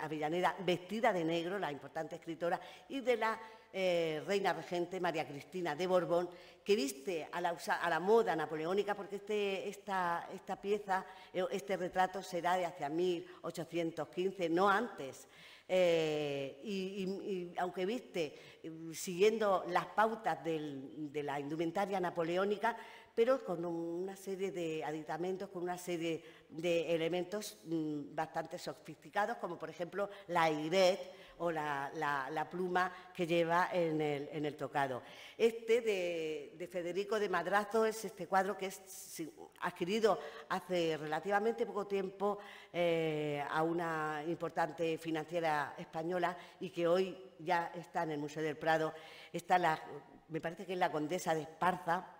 Avellaneda, vestida de negro, la importante escritora, y de la reina regente María Cristina de Borbón, que viste a la moda napoleónica, porque esta pieza, este retrato será de hacia 1815, no antes. Y aunque viste siguiendo las pautas de la indumentaria napoleónica, pero con una serie de aditamentos, con una serie de elementos bastante sofisticados, como por ejemplo la aigrette o la pluma que lleva en el tocado. De Federico de Madrazo es este cuadro que es adquirido hace relativamente poco tiempo a una importante financiera española y que hoy ya está en el Museo del Prado. Me parece que es la Condesa de Esparza,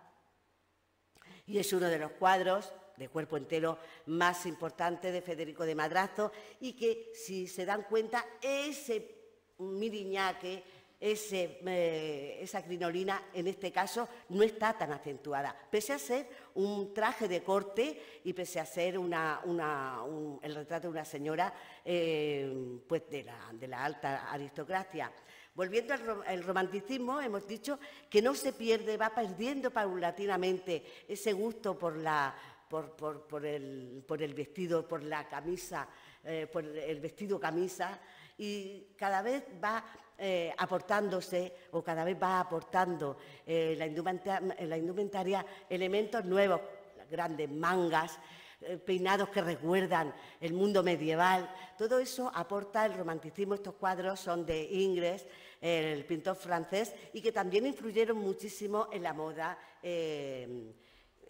y es uno de los cuadros de cuerpo entero más importantes de Federico de Madrazo, y que, si se dan cuenta, ese miriñaque, esa crinolina, en este caso, no está tan acentuada, pese a ser un traje de corte y pese a ser el retrato de una señora pues de la alta aristocracia. Volviendo al romanticismo, hemos dicho que no se pierde, va perdiendo paulatinamente ese gusto por el vestido, por la camisa, por el vestido camisa, y cada vez va aportando la indumentaria elementos nuevos, grandes mangas, peinados que recuerdan el mundo medieval. Todo eso aporta el romanticismo. Estos cuadros son de Ingres, el pintor francés, y que también influyeron muchísimo en la moda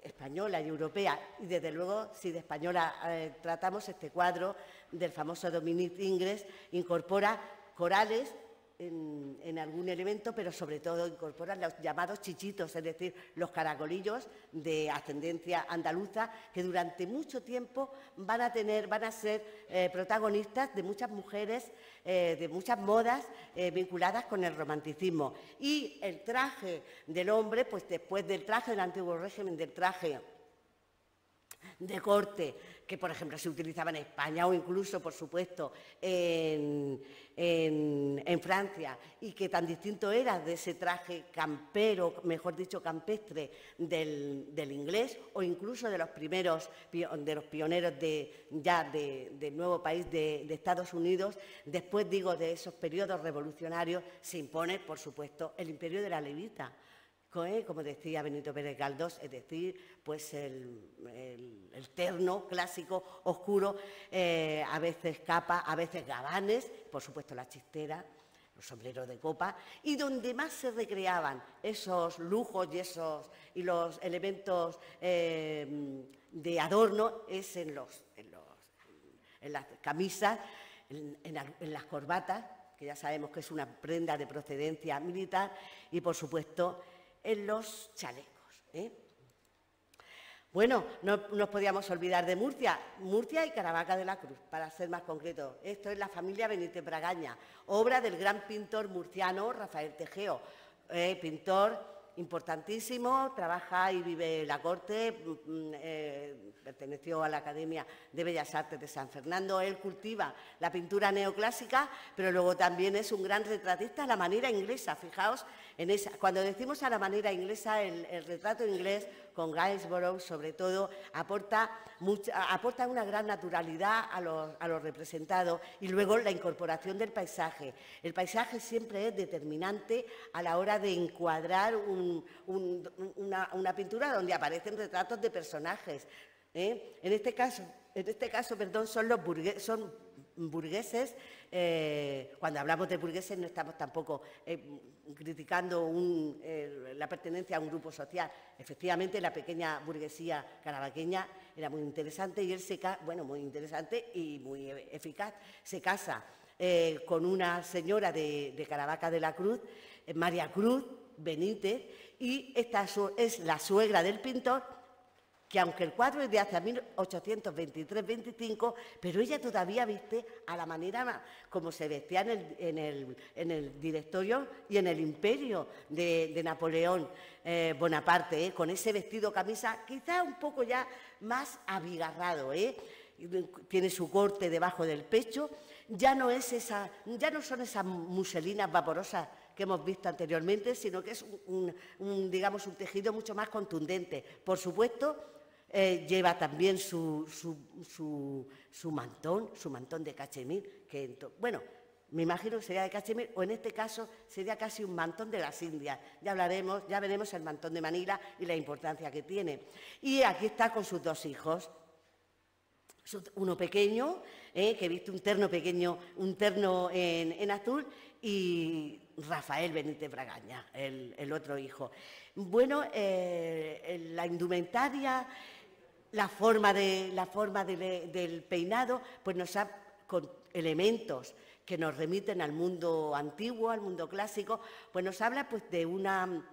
española y europea. Y desde luego, si de española tratamos, este cuadro del famoso Dominique Ingres incorpora corales en algún elemento, pero sobre todo incorpora los llamados chichitos, es decir, los caracolillos de ascendencia andaluza, que durante mucho tiempo van a ser protagonistas de muchas mujeres, de muchas modas vinculadas con el romanticismo. Y el traje del hombre, pues después del traje del antiguo régimen, del traje de corte que, por ejemplo, se utilizaba en España o incluso, por supuesto, en Francia, y que tan distinto era de ese traje campero, mejor dicho, campestre del inglés, o incluso de los primeros, de los pioneros del nuevo país de Estados Unidos. Después, digo, de esos periodos revolucionarios, se impone, por supuesto, el imperio de la levita, como decía Benito Pérez Galdós, es decir, pues el terno clásico oscuro, a veces capa, a veces gabanes, por supuesto la chistera, los sombreros de copa, y donde más se recreaban esos lujos y los elementos de adorno es en las camisas, en las corbatas, que ya sabemos que es una prenda de procedencia militar, y por supuesto en los chalecos. Bueno, no nos podíamos olvidar de Murcia y Caravaca de la Cruz, para ser más concreto. Esto es la familia Benítez Bragaña, obra del gran pintor murciano Rafael Tejeo, pintor importantísimo, trabaja y vive en la corte, perteneció a la Academia de Bellas Artes de San Fernando. Él cultiva la pintura neoclásica, pero luego también es un gran retratista a la manera inglesa. Fijaos en esa, cuando decimos a la manera inglesa, el retrato inglés con Gainsborough, sobre todo, aporta una gran naturalidad a los representados, y luego la incorporación del paisaje. El paisaje siempre es determinante a la hora de encuadrar una pintura donde aparecen retratos de personajes. En este caso, son burgueses. Cuando hablamos de burgueses no estamos tampoco criticando la pertenencia a un grupo social. Efectivamente, la pequeña burguesía caravaqueña era muy interesante, y él muy interesante y muy eficaz. Se casa con una señora de Caravaca de la Cruz, María Cruz Benítez, y esta es la suegra del pintor, que aunque el cuadro es de hacia 1823-25, pero ella todavía viste a la manera como se vestía en el directorio y en el imperio de Napoleón Bonaparte, con ese vestido camisa quizá un poco ya más abigarrado, tiene su corte debajo del pecho, ya no son esas muselinas vaporosas que hemos visto anteriormente, sino que es digamos, un tejido mucho más contundente. Por supuesto, lleva también su mantón de cachemir, bueno, me imagino que sería de cachemir, o en este caso sería casi un mantón de las Indias. Ya veremos el mantón de Manila y la importancia que tiene. Y aquí está con sus dos hijos. Uno pequeño, que viste un terno pequeño, un terno en azul, y Rafael Benítez Bragaña, el otro hijo. Bueno, la indumentaria, la forma del peinado, pues con elementos que nos remiten al mundo antiguo, al mundo clásico, pues nos habla de una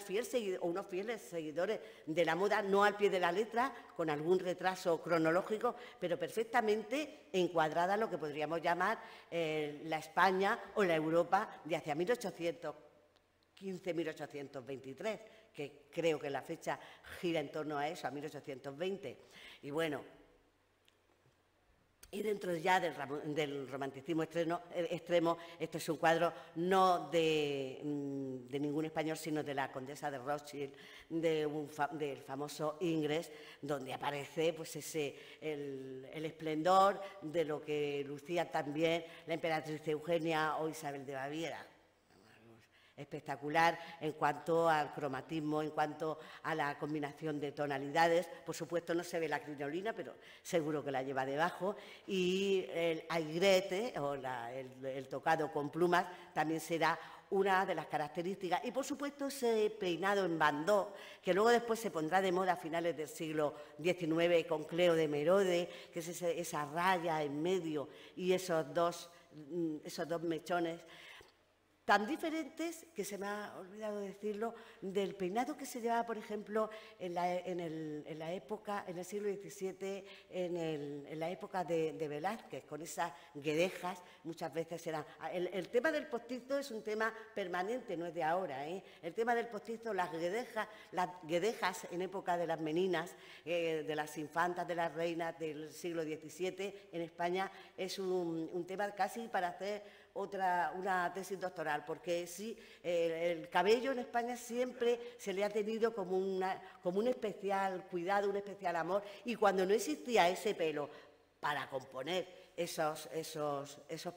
fiel o unos fieles seguidores de la moda, no al pie de la letra, con algún retraso cronológico, pero perfectamente encuadrada en lo que podríamos llamar la España o la Europa de hacia 1815-1823, que creo que la fecha gira en torno a eso, a 1820. Y bueno, y dentro ya del romanticismo extremo, este es un cuadro no de ningún español, sino de la condesa de Rothschild, del famoso Ingres, donde aparece pues el esplendor de lo que lucía también la emperatriz Eugenia o Isabel de Baviera. Espectacular en cuanto al cromatismo, en cuanto a la combinación de tonalidades. Por supuesto no se ve la crinolina, pero seguro que la lleva debajo, y el aigrette o el tocado con plumas también será una de las características. Y por supuesto ese peinado en bandó, que luego después se pondrá de moda a finales del siglo XIX con Cleo de Merode, que es esa raya en medio y esos dos mechones. tan diferentes, que se me ha olvidado decirlo, del peinado que se llevaba, por ejemplo, en la época, en el siglo XVII, en la época de Velázquez, con esas guedejas, muchas veces eran... El tema del postizo es un tema permanente, no es de ahora, ¿eh? El tema del postizo, las guedejas en época de las meninas, de las infantas, de las reinas del siglo XVII, en España, es un tema casi para hacer una tesis doctoral, porque sí, el cabello en España siempre se le ha tenido como un especial cuidado, un especial amor, y cuando no existía ese pelo para componer esos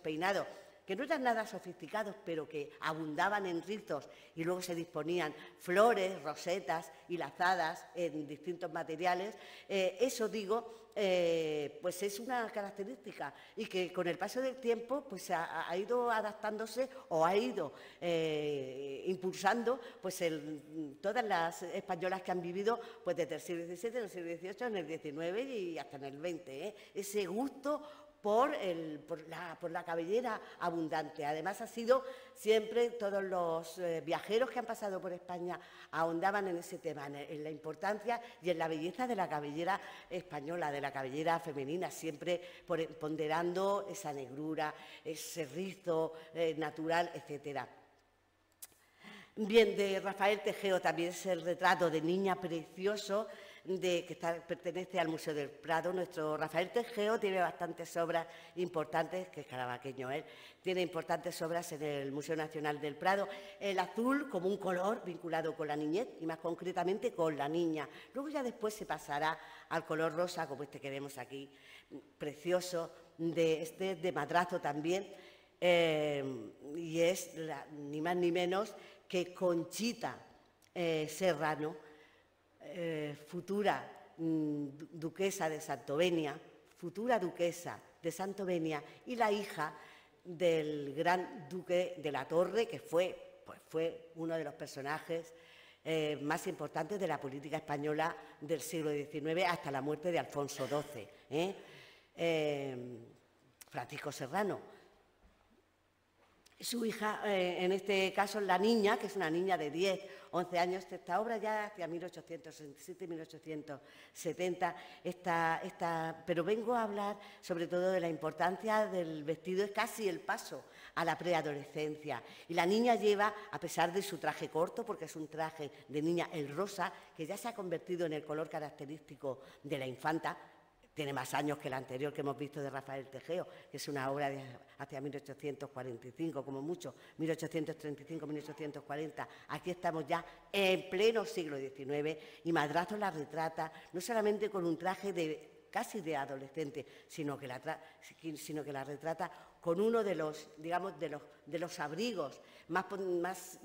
peinados, que no eran nada sofisticados, pero que abundaban en rizos y luego se disponían flores, rosetas y lazadas en distintos materiales, eso digo, pues es una característica y que con el paso del tiempo pues ha ido adaptándose o ha ido impulsando pues todas las españolas que han vivido pues desde el siglo XVII, en el siglo XVIII, en el XIX y hasta en el XX, ese gusto por la cabellera abundante. Además, ha sido siempre, todos los viajeros que han pasado por España ahondaban en ese tema, en la importancia y en la belleza de la cabellera española, de la cabellera femenina, siempre ponderando esa negrura, ese rizo natural, etcétera. Bien, de Rafael Tejeo también es el retrato de niña precioso que pertenece al Museo del Prado. Nuestro Rafael Tejeo tiene bastantes obras importantes, que es carabaqueño él, tiene importantes obras en el Museo Nacional del Prado. El azul como un color vinculado con la niñez y más concretamente con la niña. Luego ya después se pasará al color rosa, como este que vemos aquí, precioso, de Madrazo también, y es ni más ni menos que Conchita Serrano, futura duquesa de Santovenia, y la hija del gran duque de la Torre, que fue uno de los personajes más importantes de la política española del siglo XIX hasta la muerte de Alfonso XII, Francisco Serrano. Su hija, en este caso la niña, que es una niña de 10, 11 años, esta obra ya hacia 1867-1870, pero vengo a hablar sobre todo de la importancia del vestido, es casi el paso a la preadolescencia. Y la niña lleva, a pesar de su traje corto, porque es un traje de niña, el rosa, que ya se ha convertido en el color característico de la infanta. Tiene más años que el anterior que hemos visto de Rafael Tejeo, que es una obra de hacia 1845, como mucho, 1835-1840. Aquí estamos ya en pleno siglo XIX y Madrazo la retrata no solamente con un traje casi de adolescente, sino que la retrata con uno de los, digamos, de los abrigos más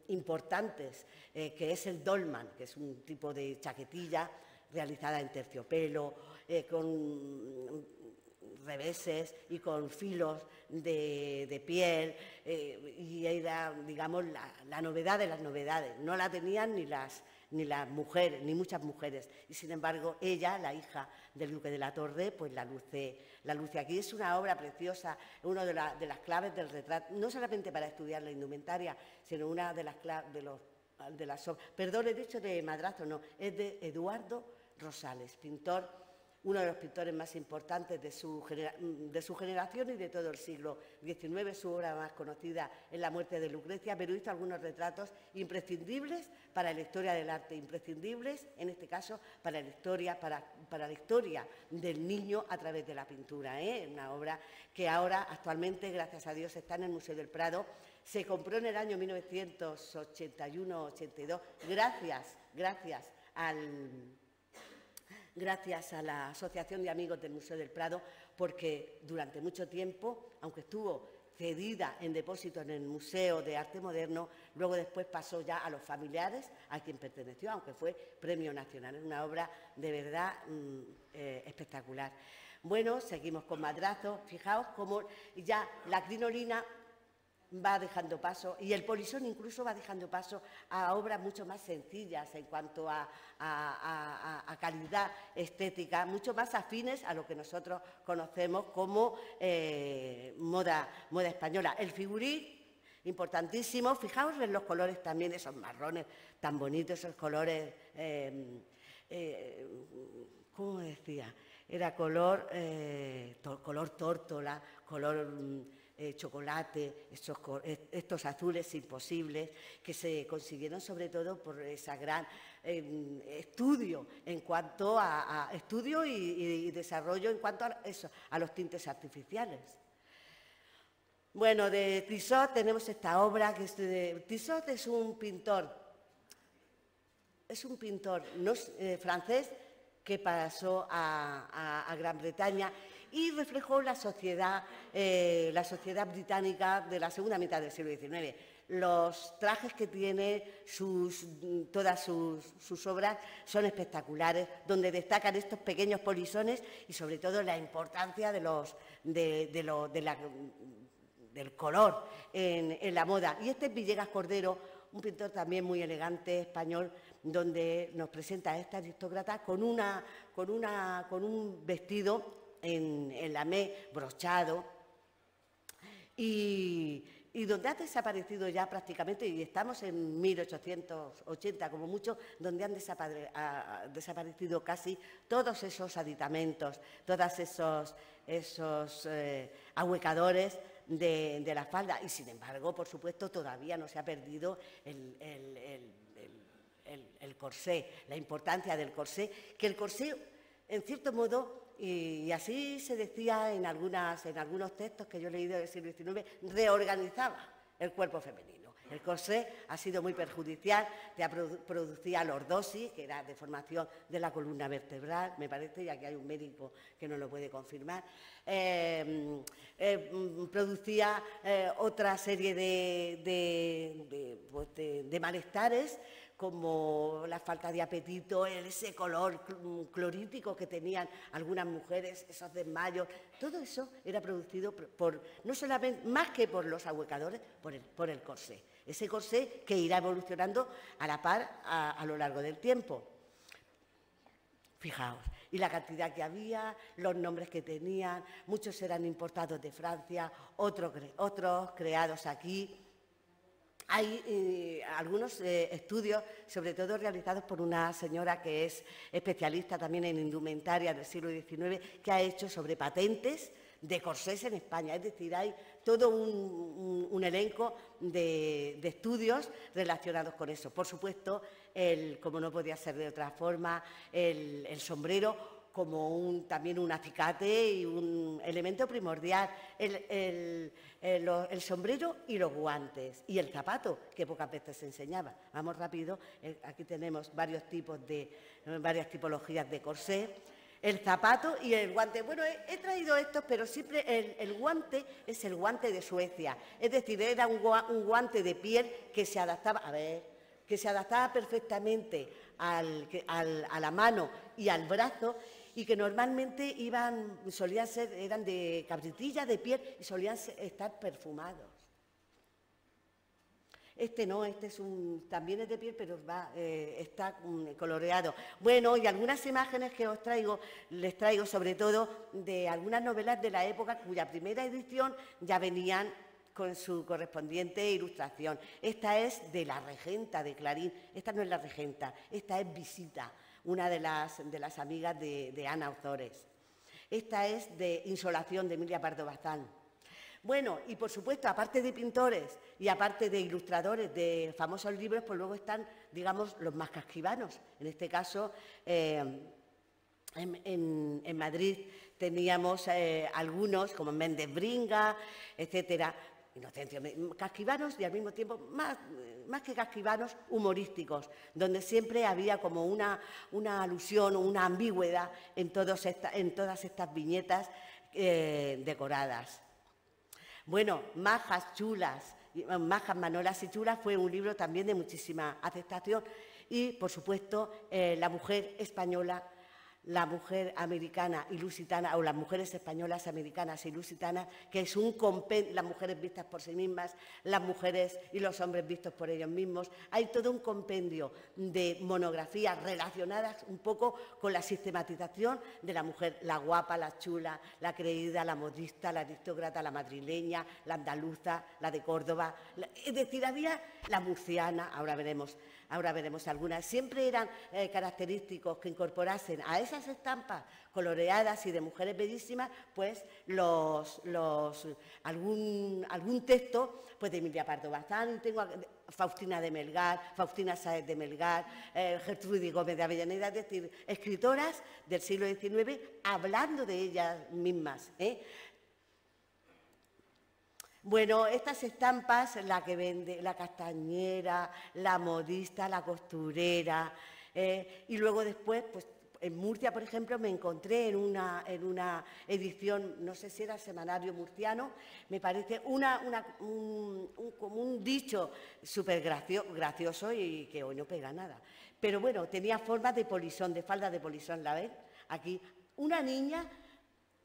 importantes, que es el dolman, que es un tipo de chaquetilla realizada en terciopelo, con reveses y con filos de piel, y era, digamos, la novedad de las novedades. No la tenían ni las mujeres, ni muchas mujeres, y sin embargo ella, la hija del duque de la Torre, pues la luce aquí. Es una obra preciosa, una de las claves del retrato, no solamente para estudiar la indumentaria, sino una de las claves de las obras. Perdón, he dicho de Madrazo, no, es de Eduardo Rosales, pintor, uno de los pintores más importantes de su generación y de todo el siglo XIX. Su obra más conocida es La muerte de Lucrecia, pero hizo algunos retratos imprescindibles para la historia del arte, imprescindibles, en este caso, para la historia del niño a través de la pintura. Una obra que ahora, actualmente, gracias a Dios, está en el Museo del Prado. Se compró en el año 1981-82, gracias a la Asociación de Amigos del Museo del Prado, porque durante mucho tiempo, aunque estuvo cedida en depósito en el Museo de Arte Moderno, luego después pasó ya a los familiares a quien perteneció, aunque fue premio nacional. Es una obra de verdad espectacular. Bueno, seguimos con Madrazo. Fijaos cómo ya la crinolina va dejando paso, y el polisón incluso va dejando paso a obras mucho más sencillas en cuanto a calidad estética, mucho más afines a lo que nosotros conocemos como moda española. El figurí importantísimo. Fijaos en los colores también, esos marrones tan bonitos, esos colores, ¿cómo decía? Era color tórtola, color chocolate, estos azules imposibles que se consiguieron sobre todo por ese gran estudio en cuanto a estudio y desarrollo en cuanto a eso, a los tintes artificiales. Bueno, de Tissot tenemos esta obra que Tissot es un pintor francés que pasó a Gran Bretaña y reflejó la sociedad británica de la segunda mitad del siglo XIX. Los trajes que tiene, todas sus obras son espectaculares, donde destacan estos pequeños polisones y sobre todo la importancia del color en la moda. Y este es Villegas Cordero, un pintor también muy elegante español, donde nos presenta a esta aristócrata con un vestido en lamé brochado y donde ha desaparecido ya prácticamente, y estamos en 1880 como mucho, donde han desaparecido casi todos esos aditamentos, todos esos ahuecadores de la falda. Y sin embargo, por supuesto, todavía no se ha perdido el corsé, la importancia del corsé, que el corsé, en cierto modo, y así se decía en algunos textos que yo he leído del siglo XIX, reorganizaba el cuerpo femenino. El corsé ha sido muy perjudicial, ya producía lordosis, que era deformación de la columna vertebral, me parece, y aquí hay un médico que nos lo puede confirmar. Producía otra serie de malestares, como la falta de apetito, ese color clorítico que tenían algunas mujeres, esos desmayos. Todo eso era producido no solamente más que por los ahuecadores, por el corsé. Ese corsé que irá evolucionando a la par a lo largo del tiempo. Fijaos, y la cantidad que había, los nombres que tenían, muchos eran importados de Francia, otros creados aquí. Hay algunos estudios, sobre todo realizados por una señora que es especialista también en indumentaria del siglo XIX, que ha hecho sobre patentes de corsés en España. Es decir, hay todo un elenco de estudios relacionados con eso. Por supuesto, como no podía ser de otra forma, el sombrero como también un acicate y un elemento primordial, el sombrero y los guantes, y el zapato, que pocas veces se enseñaba. Vamos rápido, aquí tenemos varias tipologías de corsé, el zapato y el guante. Bueno, he traído estos, pero siempre el guante es el guante de Suecia, es decir, era un guante de piel que se adaptaba, que se adaptaba perfectamente a la mano y al brazo, y que normalmente eran de cabritilla, de piel, y solían estar perfumados. Este no, también es de piel, pero está coloreado. Bueno, y algunas imágenes que les traigo sobre todo de algunas novelas de la época cuya primera edición ya venían con su correspondiente ilustración. Esta es de La Regenta, de Clarín. Esta no es La Regenta, esta es Visita, una de las amigas de Ana Ozores. Esta es de Insolación, de Emilia Pardo Bazán. Bueno, y por supuesto, aparte de pintores y aparte de ilustradores de famosos libros, pues luego están, digamos, los más casquivanos. En este caso, en Madrid teníamos algunos, como Méndez Bringa, etcétera, Inocencio, casquivanos y al mismo tiempo, más que casquivanos, humorísticos, donde siempre había como una alusión o una ambigüedad en todas estas viñetas decoradas. Bueno, Majas Chulas, Majas, Manolas y Chulas fue un libro también de muchísima aceptación y, por supuesto, la mujer española, la mujer americana y lusitana, o las mujeres españolas, americanas y lusitanas, que es un compendio, las mujeres vistas por sí mismas, las mujeres y los hombres vistos por ellos mismos. Hay todo un compendio de monografías relacionadas un poco con la sistematización de la mujer, la guapa, la chula, la creída, la modista, la aristócrata, la madrileña, la andaluza, la de Córdoba. Es decir, había la murciana, ahora veremos algunas. Siempre eran característicos que incorporasen a esas estampas coloreadas y de mujeres bellísimas, pues algún texto pues de Emilia Pardo Bazán, tengo Faustina de Melgar, Faustina Sáez de Melgar, Gertrudis Gómez de Avellaneda, es decir, escritoras del siglo XIX hablando de ellas mismas. Bueno, estas estampas, la que vende, la castañera, la modista, la costurera, y luego después, pues en Murcia, por ejemplo, me encontré en una edición, no sé si era Semanario Murciano, me parece como un dicho súper gracioso y que hoy no pega nada. Pero bueno, tenía forma de polisón, de falda de polisón, ¿la ven? Aquí, una niña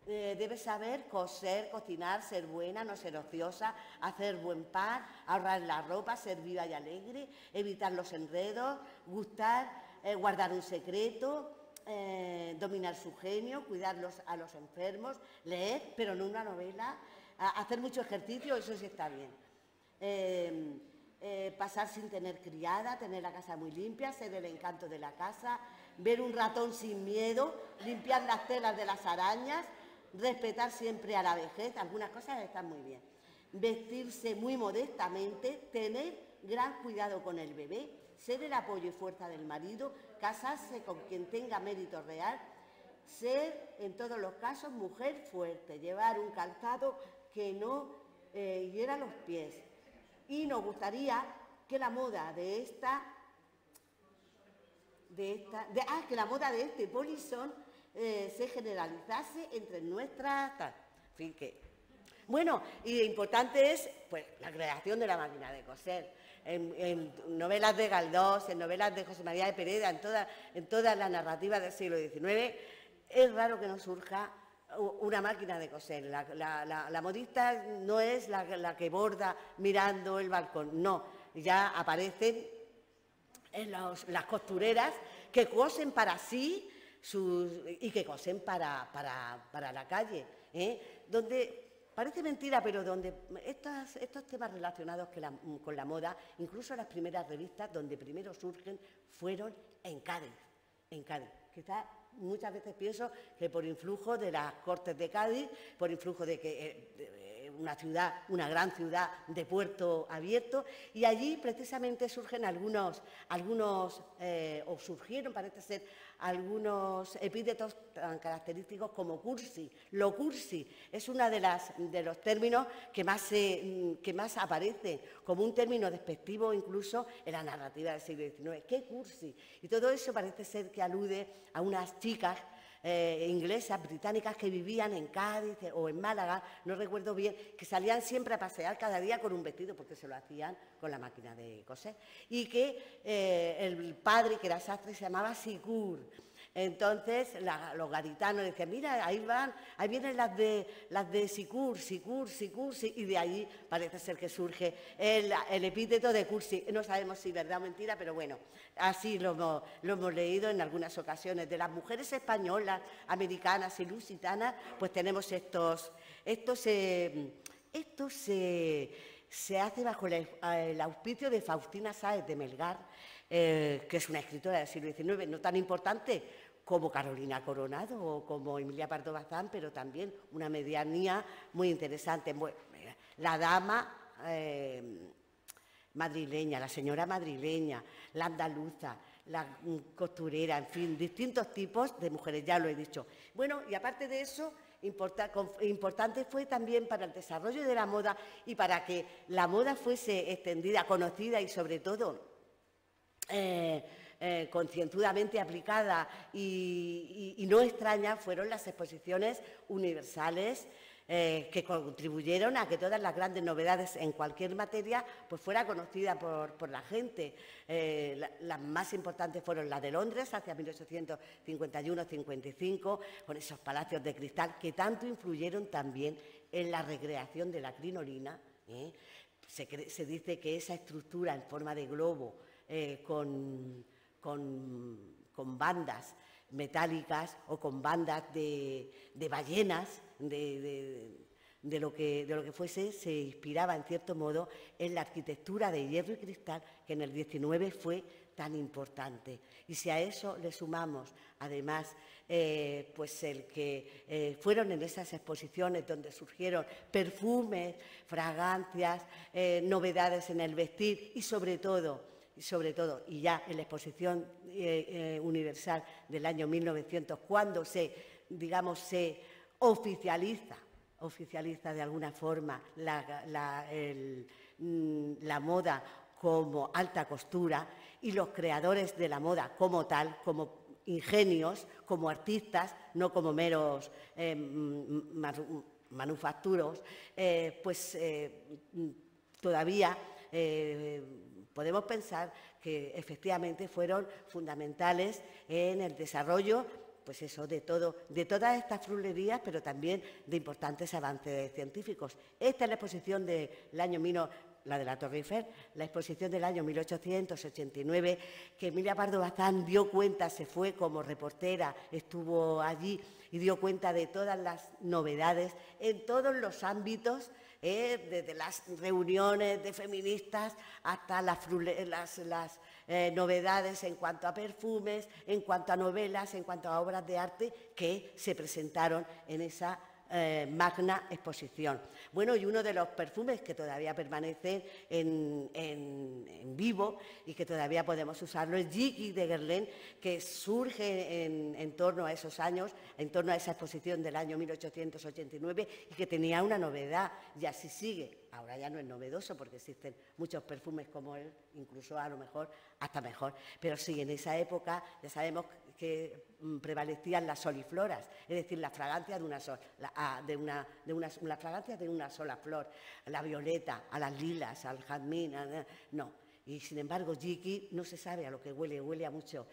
debe saber coser, cocinar, ser buena, no ser ociosa, hacer buen pan, ahorrar la ropa, ser viva y alegre, evitar los enredos, gustar, guardar un secreto, dominar su genio, cuidar a los enfermos, leer, pero no una novela, hacer mucho ejercicio, eso sí está bien. Pasar sin tener criada, tener la casa muy limpia, ser el encanto de la casa, ver un ratón sin miedo, limpiar las telas de las arañas, respetar siempre a la vejez, algunas cosas están muy bien. Vestirse muy modestamente, tener gran cuidado con el bebé, ser el apoyo y fuerza del marido, casarse con quien tenga mérito real, ser en todos los casos mujer fuerte, llevar un calzado que no hiera los pies. Y nos gustaría que la moda de este polisón se generalizase entre nuestras... En fin, que... Bueno, y importante es pues, la creación de la máquina de coser. En novelas de Galdós, en novelas de José María de Pereda, en toda la narrativa del siglo XIX, es raro que no surja una máquina de coser. La modista no es la que borda mirando el balcón, no, ya aparecen las costureras que cosen para sí y que cosen para la calle, donde... Parece mentira, pero donde estos temas relacionados con la moda, incluso las primeras revistas donde primero surgen, fueron en Cádiz. Quizás muchas veces pienso que por influjo de las Cortes de Cádiz, por influjo de que una gran ciudad de puerto abierto, y allí precisamente surgen o surgieron, parece ser, algunos epítetos tan característicos como cursi. Lo cursi es uno de los términos que más aparece como un término despectivo incluso en la narrativa del siglo XIX. ¿Qué cursi? Y todo eso parece ser que alude a unas chicas inglesas, británicas, que vivían en Cádiz o en Málaga, no recuerdo bien, que salían siempre a pasear cada día con un vestido, porque se lo hacían con la máquina de coser, y que el padre, que era sastre, se llamaba Sicur. Entonces los gaditanos decían, mira, ahí vienen las de Sicur, y de ahí parece ser que surge el epíteto de cursi. No sabemos si es verdad o mentira, pero bueno, así lo hemos leído en algunas ocasiones. De las mujeres españolas, americanas y lusitanas, pues tenemos esto se hace bajo el auspicio de Faustina Sáez de Melgar, que es una escritora del siglo XIX, no tan importante como Carolina Coronado o como Emilia Pardo Bazán, pero también una medianía muy interesante. Bueno, la dama madrileña, la señora madrileña, la andaluza, la costurera, en fin, distintos tipos de mujeres, ya lo he dicho. Bueno, y aparte de eso, importante fue también para el desarrollo de la moda y para que la moda fuese extendida, conocida y sobre todo concienzudamente aplicada y no extraña, fueron las exposiciones universales que contribuyeron a que todas las grandes novedades en cualquier materia pues fuera conocida por la gente. Las más importantes fueron las de Londres hacia 1851-55, con esos palacios de cristal que tanto influyeron también en la recreación de la crinolina. Se dice que esa estructura en forma de globo con bandas metálicas o con bandas de ballenas, de lo que fuese, se inspiraba en cierto modo en la arquitectura de hierro y cristal que en el 19 fue tan importante. Y si a eso le sumamos, además, pues el que fueron en esas exposiciones donde surgieron perfumes, fragancias, novedades en el vestir y sobre todo, y ya en la Exposición Universal del año 1900, cuando se oficializa de alguna forma la moda como alta costura y los creadores de la moda como tal, como ingenios, como artistas, no como meros manufacturos, todavía podemos pensar que efectivamente fueron fundamentales en el desarrollo, pues eso, de todas estas frulerías, pero también de importantes avances científicos. Esta es la exposición del año la de la Torre Eiffel, la exposición del año 1889, que Emilia Pardo Bazán dio cuenta, se fue como reportera, estuvo allí y dio cuenta de todas las novedades en todos los ámbitos, desde las reuniones de feministas hasta las novedades en cuanto a perfumes, en cuanto a novelas, en cuanto a obras de arte que se presentaron en esa magna exposición. Bueno, y uno de los perfumes que todavía permanecen en vivo y que todavía podemos usarlo es Jiki de Guerlain, que surge en torno a esos años, en torno a esa exposición del año 1889 y que tenía una novedad, y así sigue. Ahora ya no es novedoso porque existen muchos perfumes como él, incluso a lo mejor hasta mejor, pero sí, en esa época ya sabemos que prevalecían las solifloras, es decir, la fragancia de una sola flor, la violeta, a las lilas, al jazmín, no. Y sin embargo, Jiki no se sabe a lo que huele, huele a muchas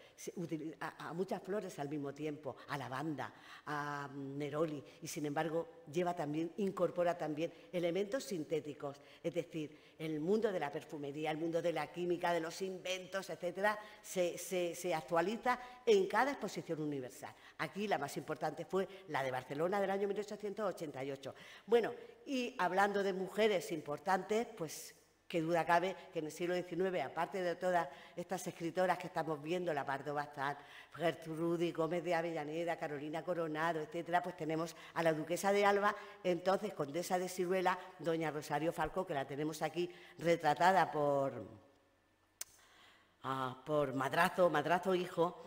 flores al mismo tiempo, a lavanda, a neroli, y sin embargo incorpora también elementos sintéticos, es decir, el mundo de la perfumería, el mundo de la química, de los inventos, etcétera, se actualiza en cada exposición universal. Aquí la más importante fue la de Barcelona del año 1888. Bueno, y hablando de mujeres importantes, pues qué duda cabe que en el siglo XIX, aparte de todas estas escritoras que estamos viendo, la Pardo Bazán, Gertrudis Gómez de Avellaneda, Carolina Coronado, etcétera, pues tenemos a la duquesa de Alba, entonces condesa de Siruela, doña Rosario Falcó, que la tenemos aquí retratada por Madrazo hijo,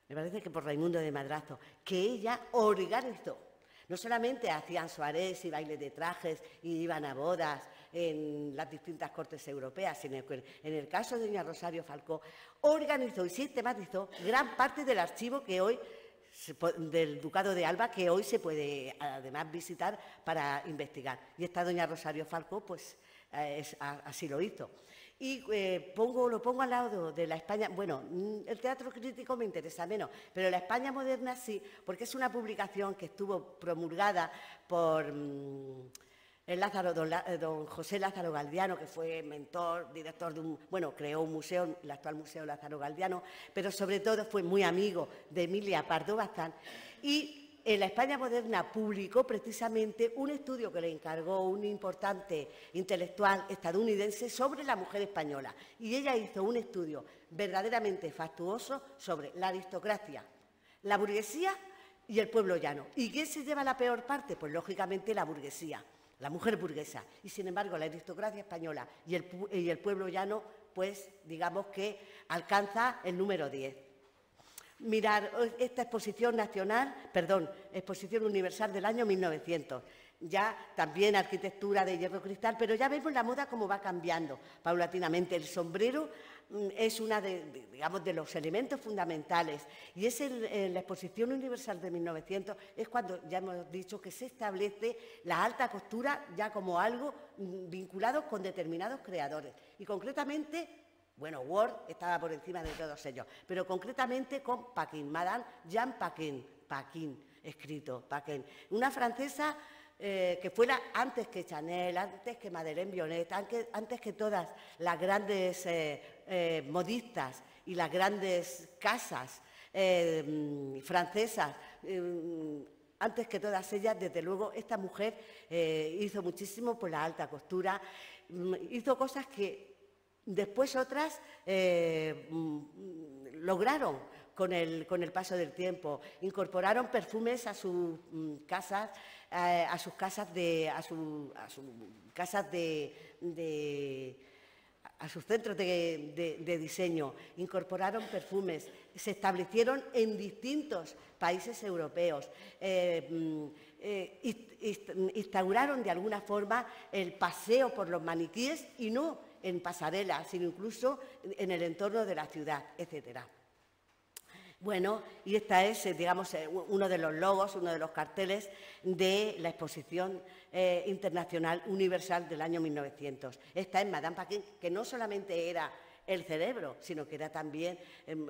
me parece que por Raimundo de Madrazo, que ella organizó. No solamente hacían soirées y bailes de trajes y iban a bodas en las distintas cortes europeas, sino que en el caso de doña Rosario Falcó organizó y sistematizó gran parte del archivo que hoy del Ducado de Alba, que hoy se puede además visitar para investigar. Y esta doña Rosario Falcó pues así lo hizo. Y lo pongo al lado de la España, bueno, el teatro crítico me interesa menos, pero la España moderna sí, porque es una publicación que estuvo promulgada por don José Lázaro Galdiano, que fue mentor, director creó un museo, el actual Museo Lázaro Galdiano, pero sobre todo fue muy amigo de Emilia Pardo Bazán, y en la España moderna publicó precisamente un estudio que le encargó un importante intelectual estadounidense sobre la mujer española. Y ella hizo un estudio verdaderamente fastuoso sobre la aristocracia, la burguesía y el pueblo llano. ¿Y quién se lleva la peor parte? Pues lógicamente la burguesía, la mujer burguesa. Y sin embargo la aristocracia española y el pueblo llano, pues digamos que alcanza el número 10. Mirar esta exposición universal del año 1900. ya también arquitectura de hierro cristal, pero ya vemos la moda cómo va cambiando paulatinamente. El sombrero es una digamos, de los elementos fundamentales y es en la Exposición Universal de 1900 es cuando ya hemos dicho que se establece la alta costura ya como algo vinculado con determinados creadores y concretamente, bueno, Ward estaba por encima de todos ellos, pero concretamente con Paquin, Madame Jeanne Paquin, escrito Paquin, una francesa que fuera antes que Chanel, antes que Madeleine Vionnet, antes que todas las grandes modistas y las grandes casas francesas, antes que todas ellas, desde luego, esta mujer hizo muchísimo por la alta costura, hizo cosas que después otras lograron con el paso del tiempo. Incorporaron perfumes a sus casas, a sus centros de diseño, incorporaron perfumes, se establecieron en distintos países europeos, instauraron de alguna forma el paseo por los maniquíes y no en pasarelas, sino incluso en el entorno de la ciudad, etcétera. Bueno, y esta es, digamos, uno de los logos, uno de los carteles de la Exposición Internacional Universal del año 1900. Esta es Madame Paquin, que no solamente era el cerebro, sino que era también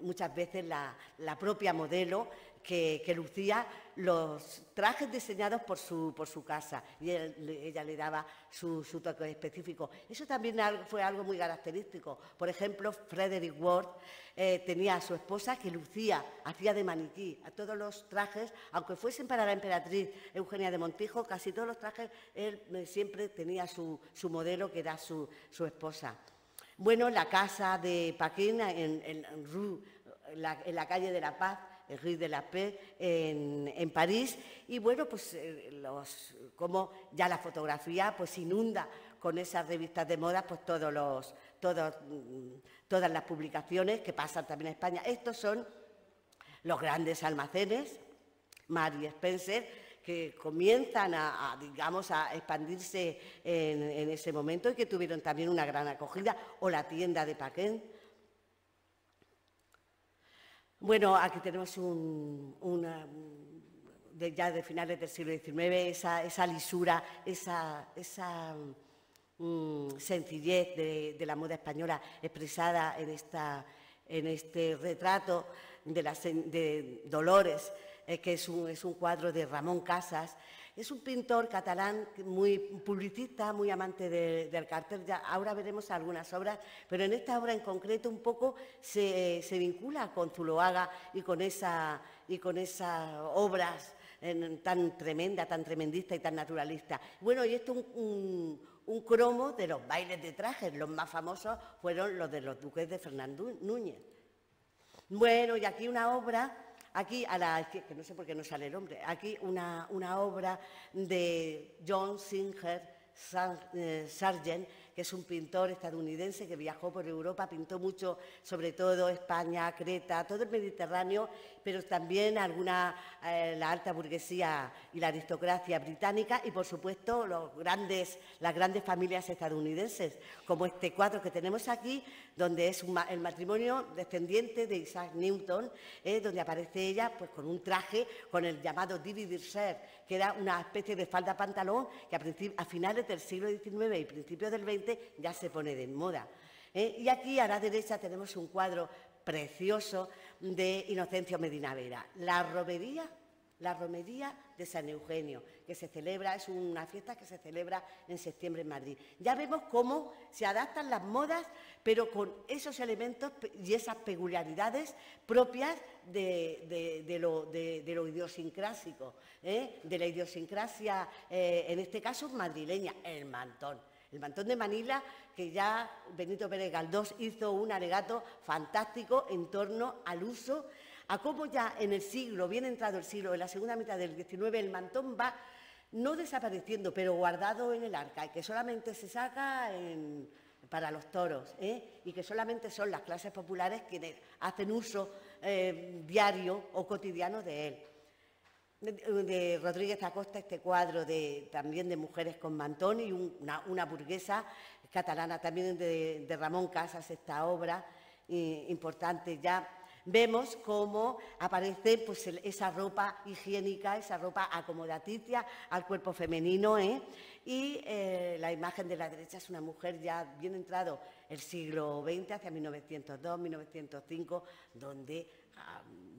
muchas veces la propia modelo que lucía los trajes diseñados por su casa y ella le daba su toque específico. Eso también fue algo muy característico. Por ejemplo, Frederick Ward tenía a su esposa que lucía, hacía de maniquí. A todos los trajes, aunque fuesen para la emperatriz Eugenia de Montijo, casi todos los trajes él siempre tenía su modelo que era su esposa. Bueno, la casa de Paquin en la calle de la Paz, el Rue de la Paix, en París, y bueno, pues como ya la fotografía pues inunda con esas revistas de moda, pues todas las publicaciones que pasan también a España. Estos son los grandes almacenes, Mary Spencer, que comienzan digamos, a expandirse en ese momento y que tuvieron también una gran acogida, o la tienda de Paquin. Bueno, aquí tenemos ya de finales del siglo XIX, esa lisura, esa sencillez de la moda española expresada en este retrato de Dolores, que es un cuadro de Ramón Casas. Es un pintor catalán muy publicista, muy amante del cartel. Ya ahora veremos algunas obras, pero en esta obra en concreto un poco se vincula con Zuloaga y con esas obras tan tremenda, tan tremendista y tan naturalista. Bueno, y esto un cromo de los bailes de trajes. Los más famosos fueron los de los duques de Fernando Núñez. Bueno, y aquí una obra... Aquí, que no sé por qué no sale el hombre, aquí una obra de John Singer Sargent, que es un pintor estadounidense que viajó por Europa, pintó mucho, sobre todo España, Creta, todo el Mediterráneo, pero también la alta burguesía y la aristocracia británica y, por supuesto, las grandes familias estadounidenses, como este cuadro que tenemos aquí, donde es el matrimonio descendiente de Isaac Newton, donde aparece ella pues, con un traje, con el llamado dividir-ser, que era una especie de falda-pantalón que a finales del siglo XIX y principios del XX ya se pone de moda. Y aquí a la derecha tenemos un cuadro precioso de Inocencio Medina Vera, la romería de San Eugenio, que se celebra, es una fiesta que se celebra en septiembre en Madrid. Ya vemos cómo se adaptan las modas, pero con esos elementos y esas peculiaridades propias de lo idiosincrásico, de la idiosincrasia, en este caso madrileña, el mantón. El mantón de Manila, que ya Benito Pérez Galdós hizo un alegato fantástico en torno al uso, a cómo ya en el siglo, bien entrado el siglo, en la segunda mitad del XIX, el mantón va no desapareciendo, pero guardado en el arca, y que solamente se saca para los toros, y que solamente son las clases populares quienes hacen uso diario o cotidiano de él. de Rodríguez Acosta, este cuadro también de mujeres con mantón, y una burguesa catalana también de Ramón Casas, esta obra importante. Ya vemos cómo aparece pues, esa ropa higiénica, esa ropa acomodaticia al cuerpo femenino, y la imagen de la derecha es una mujer ya bien entrado el siglo XX, hacia 1902, 1905, donde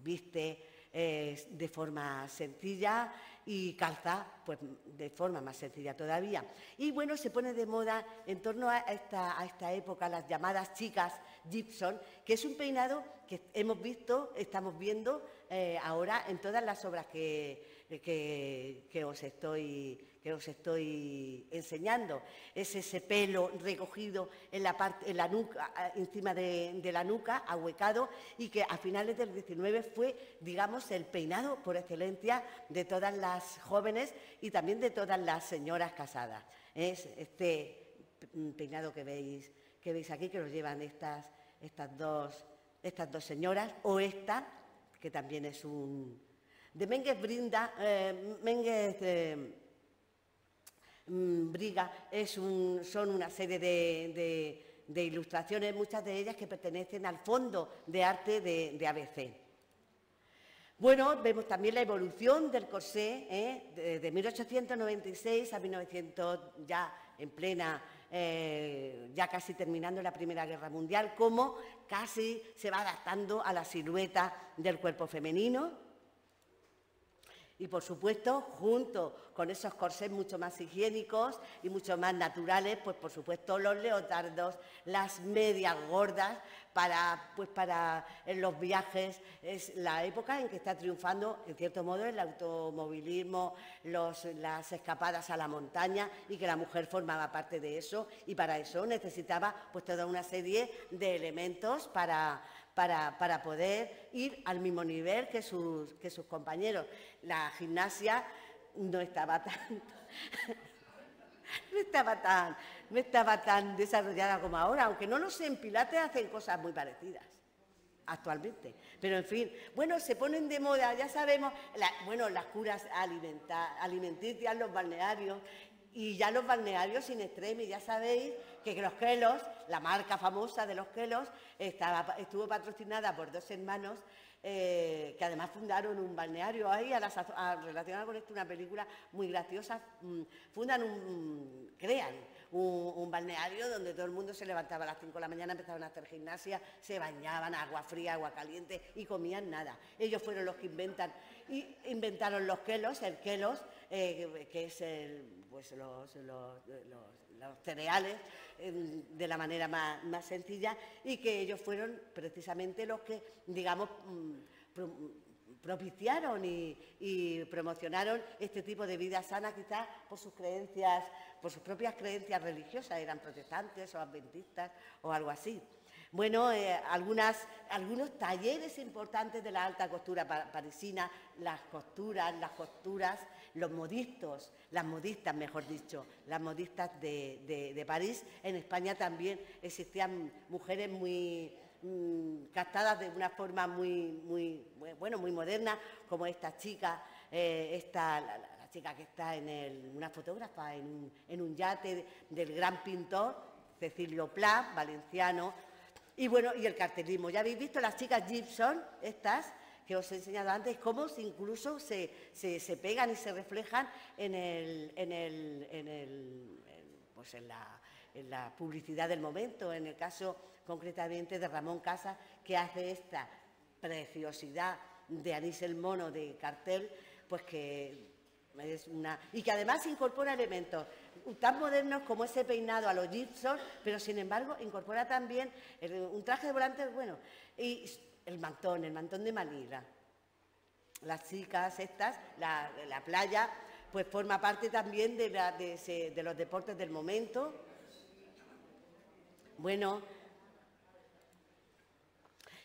viste de forma sencilla y calza pues, de forma más sencilla todavía. Y bueno, se pone de moda en torno a esta época las llamadas chicas Gibson, que es un peinado que estamos viendo ahora en todas las obras que os estoy enseñando. Es ese pelo recogido en la nuca, encima de la nuca, ahuecado, y que a finales del XIX fue, digamos, el peinado por excelencia de todas las jóvenes y también de todas las señoras casadas. Es este peinado que veis aquí, que lo llevan estas dos señoras, o esta, que también es de Méndez Briga, son una serie de ilustraciones, muchas de ellas que pertenecen al Fondo de Arte de ABC. Bueno, vemos también la evolución del corsé, de 1896 a 1900, ya en plena, ya casi terminando la Primera Guerra Mundial, cómo casi se va adaptando a la silueta del cuerpo femenino. Y, por supuesto, junto con esos corsés mucho más higiénicos y mucho más naturales, pues, por supuesto, los leotardos, las medias gordas para en los viajes. Es la época en que está triunfando, en cierto modo, el automovilismo, las escapadas a la montaña, y que la mujer formaba parte de eso, y para eso necesitaba pues toda una serie de elementos para poder ir al mismo nivel que sus compañeros. La gimnasia no estaba tan desarrollada como ahora, aunque no lo sé, en Pilates hacen cosas muy parecidas actualmente. Pero, en fin, bueno, se ponen de moda, ya sabemos, las curas alimenticias, los balnearios. Y ya los balnearios in extremis, ya sabéis que los Kelos, la marca famosa de los Kelos, estuvo patrocinada por dos hermanos que además fundaron un balneario. Ahí, relacionado con esto, una película muy graciosa, crean un balneario donde todo el mundo se levantaba a las 5 de la mañana, empezaban a hacer gimnasia, se bañaban, agua fría, agua caliente, y comían nada. Ellos fueron los que inventaron los Kelos, el Kelos, que es los cereales de la manera más sencilla, y que ellos fueron precisamente los que, digamos, propiciaron y promocionaron este tipo de vida sana, quizás por sus creencias, por sus propias creencias religiosas, eran protestantes o adventistas o algo así. Bueno, algunos talleres importantes de la alta costura parisina, las costuras, los modistas, mejor dicho, las modistas de París. En España también existían mujeres muy captadas de una forma muy moderna, como esta chica, la chica que está una fotógrafa en un yate del gran pintor Cecilio Pla, valenciano. Y bueno, y el cartelismo. Ya habéis visto las chicas Gibson, estas que os he enseñado antes, cómo incluso se pegan y se reflejan en la publicidad del momento. En el caso concretamente de Ramón Casas, que hace esta preciosidad de Anís el Mono de cartel, pues que es y que además incorpora elementos tan modernos como ese peinado a los Gibson, pero sin embargo incorpora también un traje de volantes, bueno, y el mantón de Manila. Las chicas estas, la playa, pues forma parte también de los deportes del momento. Bueno,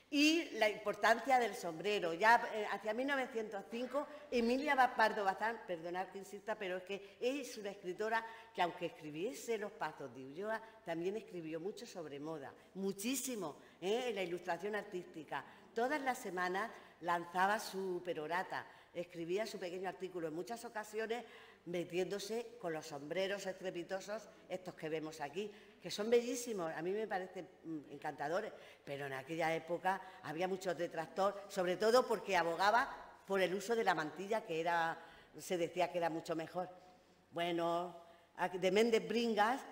y la importancia del sombrero. Ya hacia 1905, Emilia Pardo Bazán, perdonad que insista, pero es que es una escritora que, aunque escribiese Los Pazos de Ulloa, también escribió mucho sobre moda, muchísimo, en la ilustración artística. Todas las semanas lanzaba su perorata, escribía su pequeño artículo, en muchas ocasiones metiéndose con los sombreros estrepitosos, estos que vemos aquí, que son bellísimos, a mí me parecen encantadores, pero en aquella época había mucho detractor, sobre todo porque abogaba por el uso de la mantilla, que se decía que era mucho mejor. Bueno, de Méndez Bringas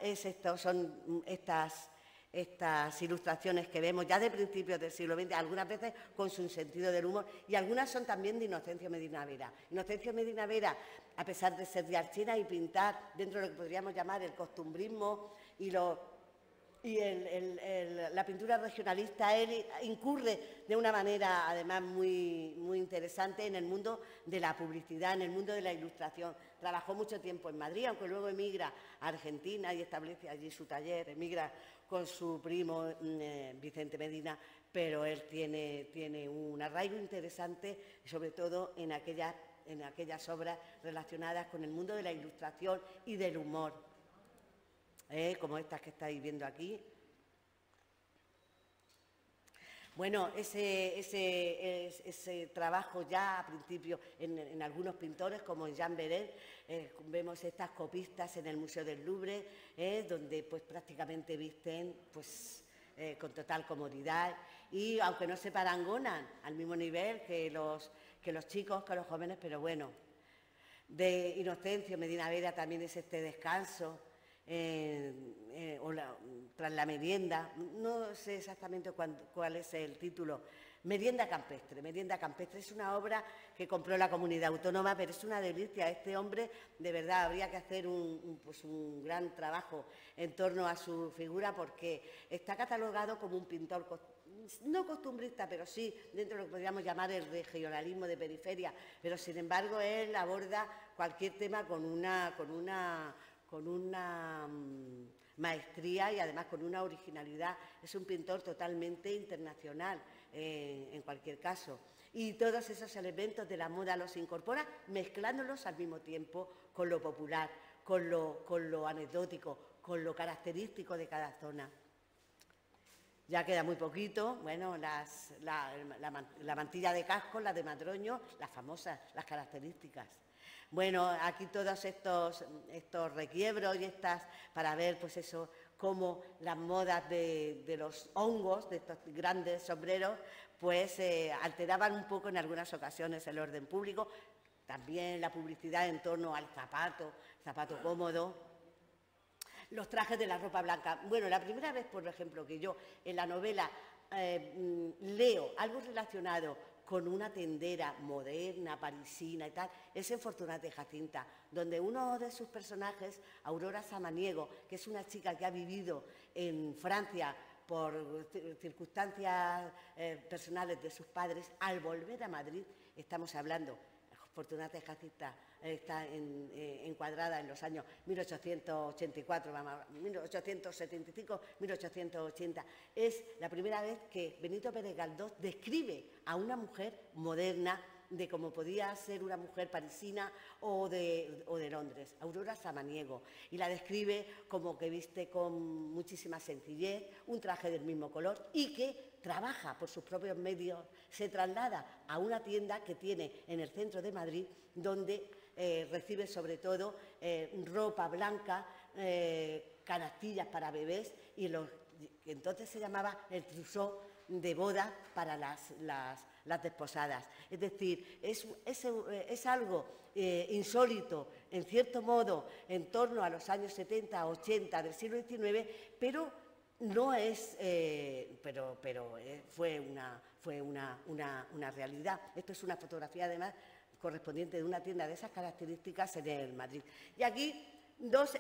son estas ilustraciones que vemos ya de principios del siglo XX, algunas veces con su sentido del humor, y algunas son también de Inocencio Medina Vera. Inocencio Medina Vera, a pesar de ser de Archena y pintar dentro de lo que podríamos llamar el costumbrismo y la pintura regionalista, él incurre de una manera además muy, muy interesante en el mundo de la publicidad, en el mundo de la ilustración. Trabajó mucho tiempo en Madrid, aunque luego emigra a Argentina y establece allí su taller, emigra con su primo Vicente Medina, pero él tiene un arraigo interesante, sobre todo en aquellas obras relacionadas con el mundo de la ilustración y del humor, como estas que estáis viendo aquí. Bueno, ese trabajo ya a principio en algunos pintores, como en Jean Beret, vemos estas copistas en el Museo del Louvre, donde pues prácticamente visten pues, con total comodidad y aunque no se parangonan al mismo nivel que los chicos, que los jóvenes, pero bueno. De Inocencio Medina Vera también es este descanso, tras la merienda, no sé exactamente cuál es el título, Merienda Campestre. Merienda Campestre es una obra que compró la comunidad autónoma, pero es una delicia. Este hombre, de verdad, habría que hacer un gran trabajo en torno a su figura porque está catalogado como un pintor no costumbrista, pero sí dentro de lo que podríamos llamar el regionalismo de periferia, pero sin embargo él aborda cualquier tema con una maestría y además con una originalidad. Es un pintor totalmente internacional en cualquier caso. Y todos esos elementos de la moda los incorpora mezclándolos al mismo tiempo con lo popular, con lo anecdótico, con lo característico de cada zona. Ya queda muy poquito, bueno, la mantilla de casco, la de madroño, las famosas, las características. Bueno, aquí todos estos requiebros y para ver pues eso, cómo las modas de los hongos, de estos grandes sombreros, pues alteraban un poco en algunas ocasiones el orden público, también la publicidad en torno al zapato cómodo. Los trajes de la ropa blanca. Bueno, la primera vez, por ejemplo, que yo en la novela leo algo relacionado con una tendera moderna, parisina y tal, es en Fortunata y Jacinta, donde uno de sus personajes, Aurora Samaniego, que es una chica que ha vivido en Francia por circunstancias personales de sus padres, al volver a Madrid, estamos hablando, Fortunata y Jacinta está encuadrada en los años 1884, 1875, 1880. Es la primera vez que Benito Pérez Galdós describe a una mujer moderna de cómo podía ser una mujer parisina o de Londres, Aurora Samaniego, y la describe como que viste con muchísima sencillez, un traje del mismo color y que trabaja por sus propios medios, se traslada a una tienda que tiene en el centro de Madrid, donde recibe sobre todo ropa blanca, canastillas para bebés y que entonces se llamaba el trousseau de boda para las desposadas. Es decir, es algo insólito, en cierto modo, en torno a los años 70, 80 del siglo XIX, pero no es, fue una realidad. Esto es una fotografía, además, correspondiente de una tienda de esas características en el Madrid. Y aquí dos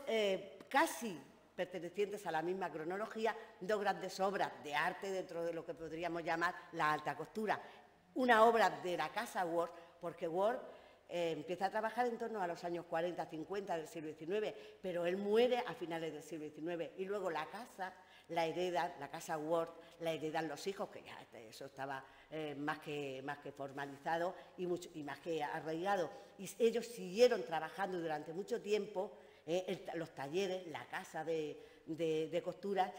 casi pertenecientes a la misma cronología, dos grandes obras de arte dentro de lo que podríamos llamar la alta costura. Una obra de la casa Ward, porque Ward empieza a trabajar en torno a los años 40, 50 del siglo XIX, pero él muere a finales del siglo XIX y luego la casa Ward la heredan los hijos, que ya eso estaba más que formalizado y más que arraigado. Y ellos siguieron trabajando durante mucho tiempo los talleres, la casa de de costura,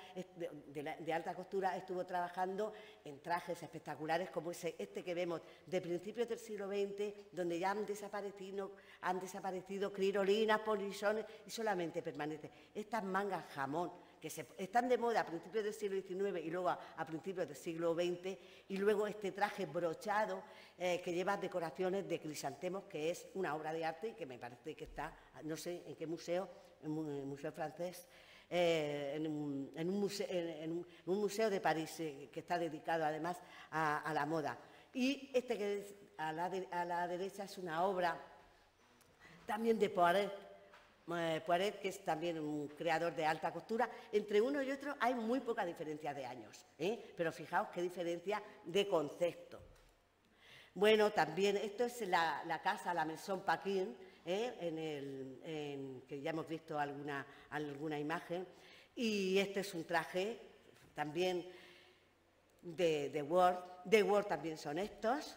de alta costura, estuvo trabajando en trajes espectaculares como este que vemos de principios del siglo XX, donde ya han desaparecido crinolinas, polisones y solamente permanece estas mangas jamón, que están de moda a principios del siglo XIX y luego a principios del siglo XX, y luego este traje brochado que lleva decoraciones de crisantemos, que es una obra de arte y que me parece que está, no sé en qué museo, en un museo francés, en un museo de París, que está dedicado además a la moda. Y este que es a la derecha es una obra también de Poiret, que es también un creador de alta costura. Entre uno y otro hay muy poca diferencia de años, pero fijaos qué diferencia de concepto. Bueno, también esto es la casa, la Maison Paquin, que ya hemos visto alguna imagen, y este es un traje también de Word también son estos.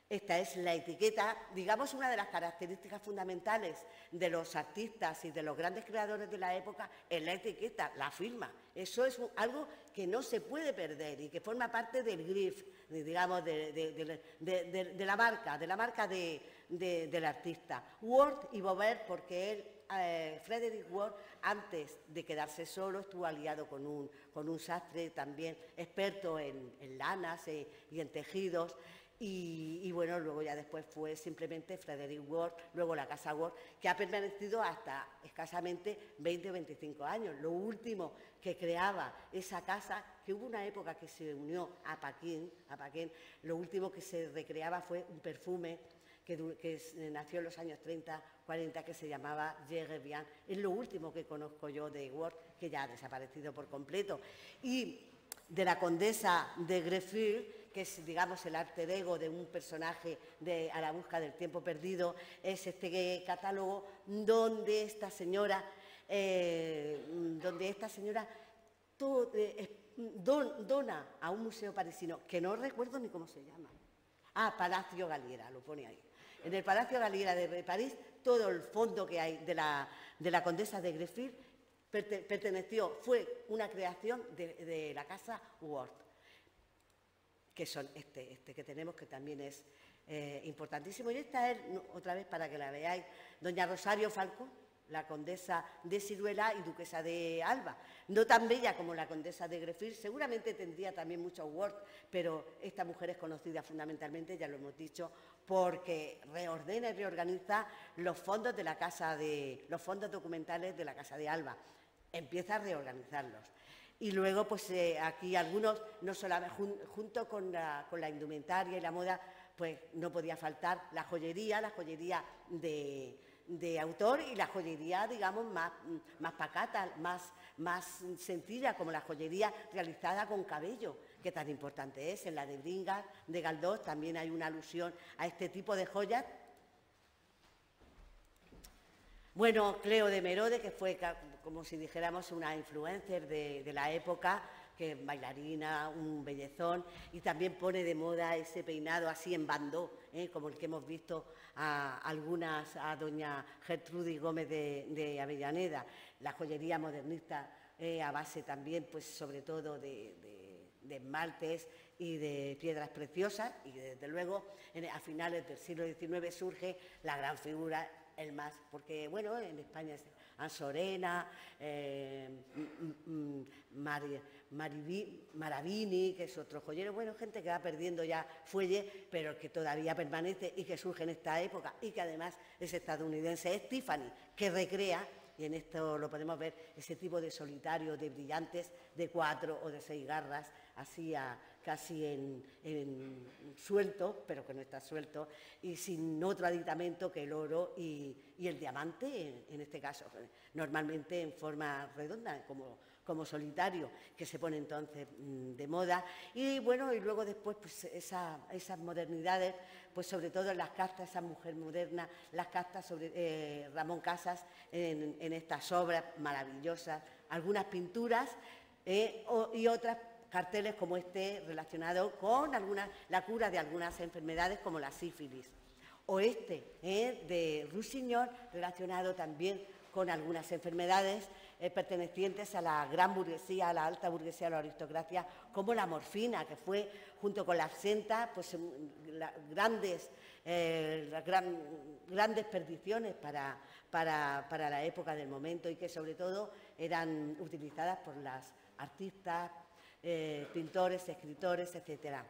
Esta es la etiqueta, digamos, una de las características fundamentales de los artistas y de los grandes creadores de la época es la etiqueta, la firma. Eso es algo que no se puede perder y que forma parte del grif, digamos, de la marca del artista. Word y Bover, porque él, Frederick Word, antes de quedarse solo, estuvo aliado con un sastre también experto en lanas y en tejidos. Y bueno, luego ya después fue simplemente Frederick Ward, luego la Casa Ward, que ha permanecido hasta escasamente 20 o 25 años. Lo último que creaba esa casa, que hubo una época que se unió a Paquin, lo último que se recreaba fue un perfume que nació en los años 30, 40, que se llamaba Jaeger Bien. Es lo último que conozco yo de Ward, que ya ha desaparecido por completo. Y de la condesa de Greffel, que es, digamos, el alter ego de un personaje de A la busca del tiempo perdido, es este catálogo donde esta señora dona a un museo parisino, que no recuerdo ni cómo se llama. Palacio Galliera, lo pone ahí. En el Palacio Galliera de París, todo el fondo que hay de la condesa de Greffel fue una creación de la Casa Ward, que son este que tenemos, que también es importantísimo. Y esta es, otra vez para que la veáis, doña Rosario Falcó, la condesa de Siruela y duquesa de Alba. No tan bella como la condesa de Greffel, seguramente tendría también muchos Ward, pero esta mujer es conocida fundamentalmente, ya lo hemos dicho, porque reordena y reorganiza los fondos los fondos documentales de la Casa de Alba. Empieza a reorganizarlos. Y luego, pues aquí algunos, no solamente junto con la indumentaria y la moda, pues no podía faltar la joyería de autor y la joyería, digamos, más pacata, más sencilla, como la joyería realizada con cabello, que tan importante es. En la de Bringas, de Galdós, también hay una alusión a este tipo de joyas. Bueno, Cleo de Merode, que fue, como si dijéramos, una influencer de la época, que es bailarina, un bellezón, y también pone de moda ese peinado así en bandó, como el que hemos visto a doña Gertrudis Gómez de Avellaneda. La joyería modernista a base también, pues sobre todo de esmaltes y de piedras preciosas, y desde luego a finales del siglo XIX surge la gran figura, porque bueno, en España es Ansorena, Maravini, que es otro joyero, bueno, gente que va perdiendo ya fuelle, pero que todavía permanece y que surge en esta época y que además es estadounidense, es Tiffany, que recrea, y en esto lo podemos ver, ese tipo de solitario, de brillantes, de 4 o de 6 garras, así casi en suelto, pero que no está suelto, y sin otro aditamento que el oro y el diamante, en este caso, normalmente en forma redonda, como solitario, que se pone entonces de moda. Y bueno, y luego después pues esas modernidades, pues sobre todo en las castas, esa mujer moderna, las castas sobre Ramón Casas en estas obras maravillosas, algunas pinturas y otras carteles como este relacionado con la cura de algunas enfermedades como la sífilis, o de Rusiñol relacionado también con algunas enfermedades pertenecientes a la gran burguesía, a la alta burguesía, a la aristocracia, como la morfina, que fue, junto con la absenta, pues grandes perdiciones para la época del momento, y que sobre todo eran utilizadas por las artistas, pintores, escritores, etcétera.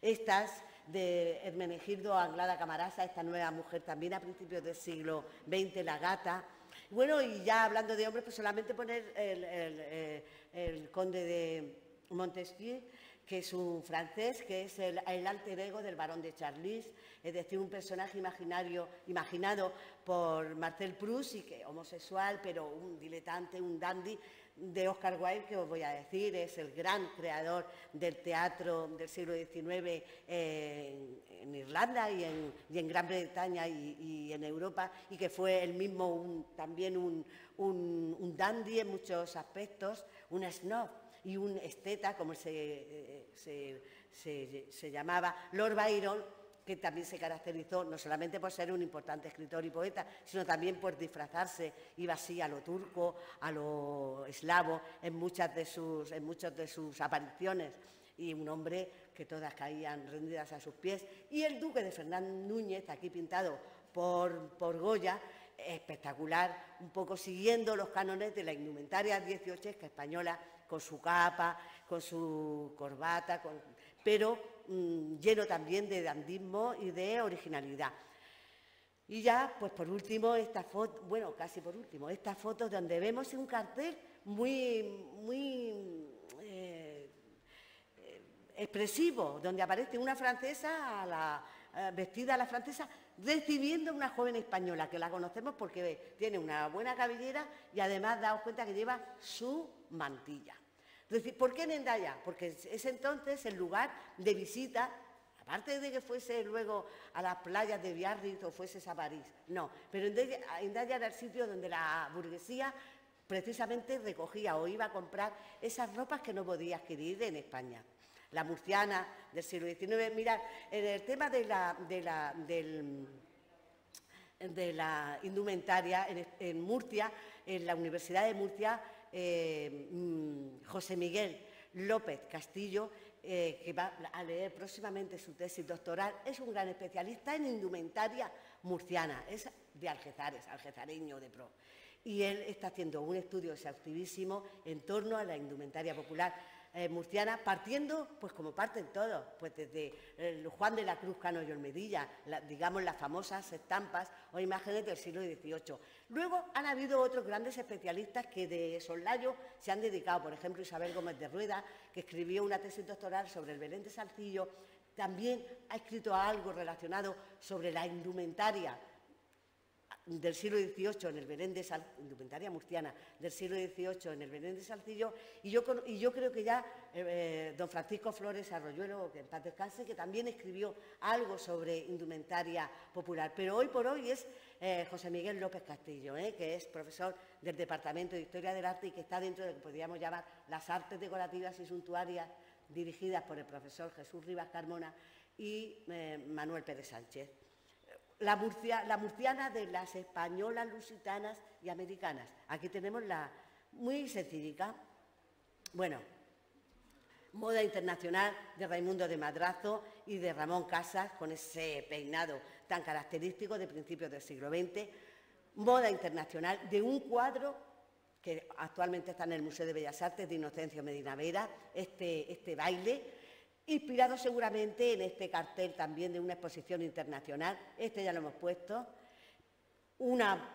Estas de Hermenegildo Anglada Camarasa, esta nueva mujer también a principios del siglo XX, la Gata. Bueno, y ya hablando de hombres, pues solamente poner el conde de Montesquieu, que es un francés, que es el alter ego del barón de Charlis, es decir, un personaje imaginado por Marcel Proust, y que homosexual, pero un diletante, un dandy, de Oscar Wilde, que os voy a decir, es el gran creador del teatro del siglo XIX en Irlanda y en Gran Bretaña y en Europa, y que fue él mismo también un dandy en muchos aspectos, un snob y un esteta, como se llamaba. Lord Byron, que también se caracterizó no solamente por ser un importante escritor y poeta, sino también por disfrazarse, iba así a lo turco, a lo eslavo, en muchas de sus apariciones, y un hombre que todas caían rendidas a sus pies. Y el duque de Fernán Núñez, aquí pintado por Goya, espectacular, un poco siguiendo los cánones de la indumentaria dieciochesca española, con su capa, con su corbata, pero lleno también de dandismo y de originalidad. Y ya, pues por último, esta foto, bueno, casi por último, esta foto donde vemos un cartel muy expresivo, donde aparece una francesa vestida a la francesa, recibiendo a una joven española, que la conocemos porque tiene una buena cabellera y además daos cuenta que lleva su mantilla. Es decir, ¿por qué en Hendaya? Porque es entonces el lugar de visita, aparte de que fuese luego a las playas de Biarritz o fueses a París, no, pero Hendaya era el sitio donde la burguesía precisamente recogía o iba a comprar esas ropas que no podía adquirir en España. La murciana del siglo XIX, mirad, en el tema de la indumentaria en Murcia, en la Universidad de Murcia, José Miguel López Castillo, que va a leer próximamente su tesis doctoral, es un gran especialista en indumentaria murciana, es de Algezares, algezareño de pro. Y él está haciendo un estudio exhaustivísimo en torno a la indumentaria popular murciana, partiendo, pues como parten todos, pues desde Juan de la Cruz Cano y Olmedilla, digamos las famosas estampas o imágenes del siglo XVIII. Luego han habido otros grandes especialistas que de soslayo se han dedicado, por ejemplo Isabel Gómez de Rueda, que escribió una tesis doctoral sobre el Belén de Salcillo, también ha escrito algo relacionado sobre la indumentaria del siglo XVIII en el Belén de Salcillo, indumentaria murciana del siglo XVIII en el Belén de Salcillo, y yo creo que ya don Francisco Flores Arroyuelo, que en paz descanse, que también escribió algo sobre indumentaria popular, pero hoy por hoy es José Miguel López Castillo, que es profesor del Departamento de Historia del Arte y que está dentro de lo que podríamos llamar las artes decorativas y suntuarias, dirigidas por el profesor Jesús Rivas Carmona y Manuel Pérez Sánchez. La murciana de las españolas, lusitanas y americanas. Aquí tenemos la muy sencillica. Bueno, moda internacional de Raimundo de Madrazo y de Ramón Casas, con ese peinado tan característico de principios del siglo XX. Moda internacional de un cuadro que actualmente está en el Museo de Bellas Artes de Inocencio Medina Vera, este baile, inspirado seguramente en este cartel también de una exposición internacional, ya lo hemos puesto, una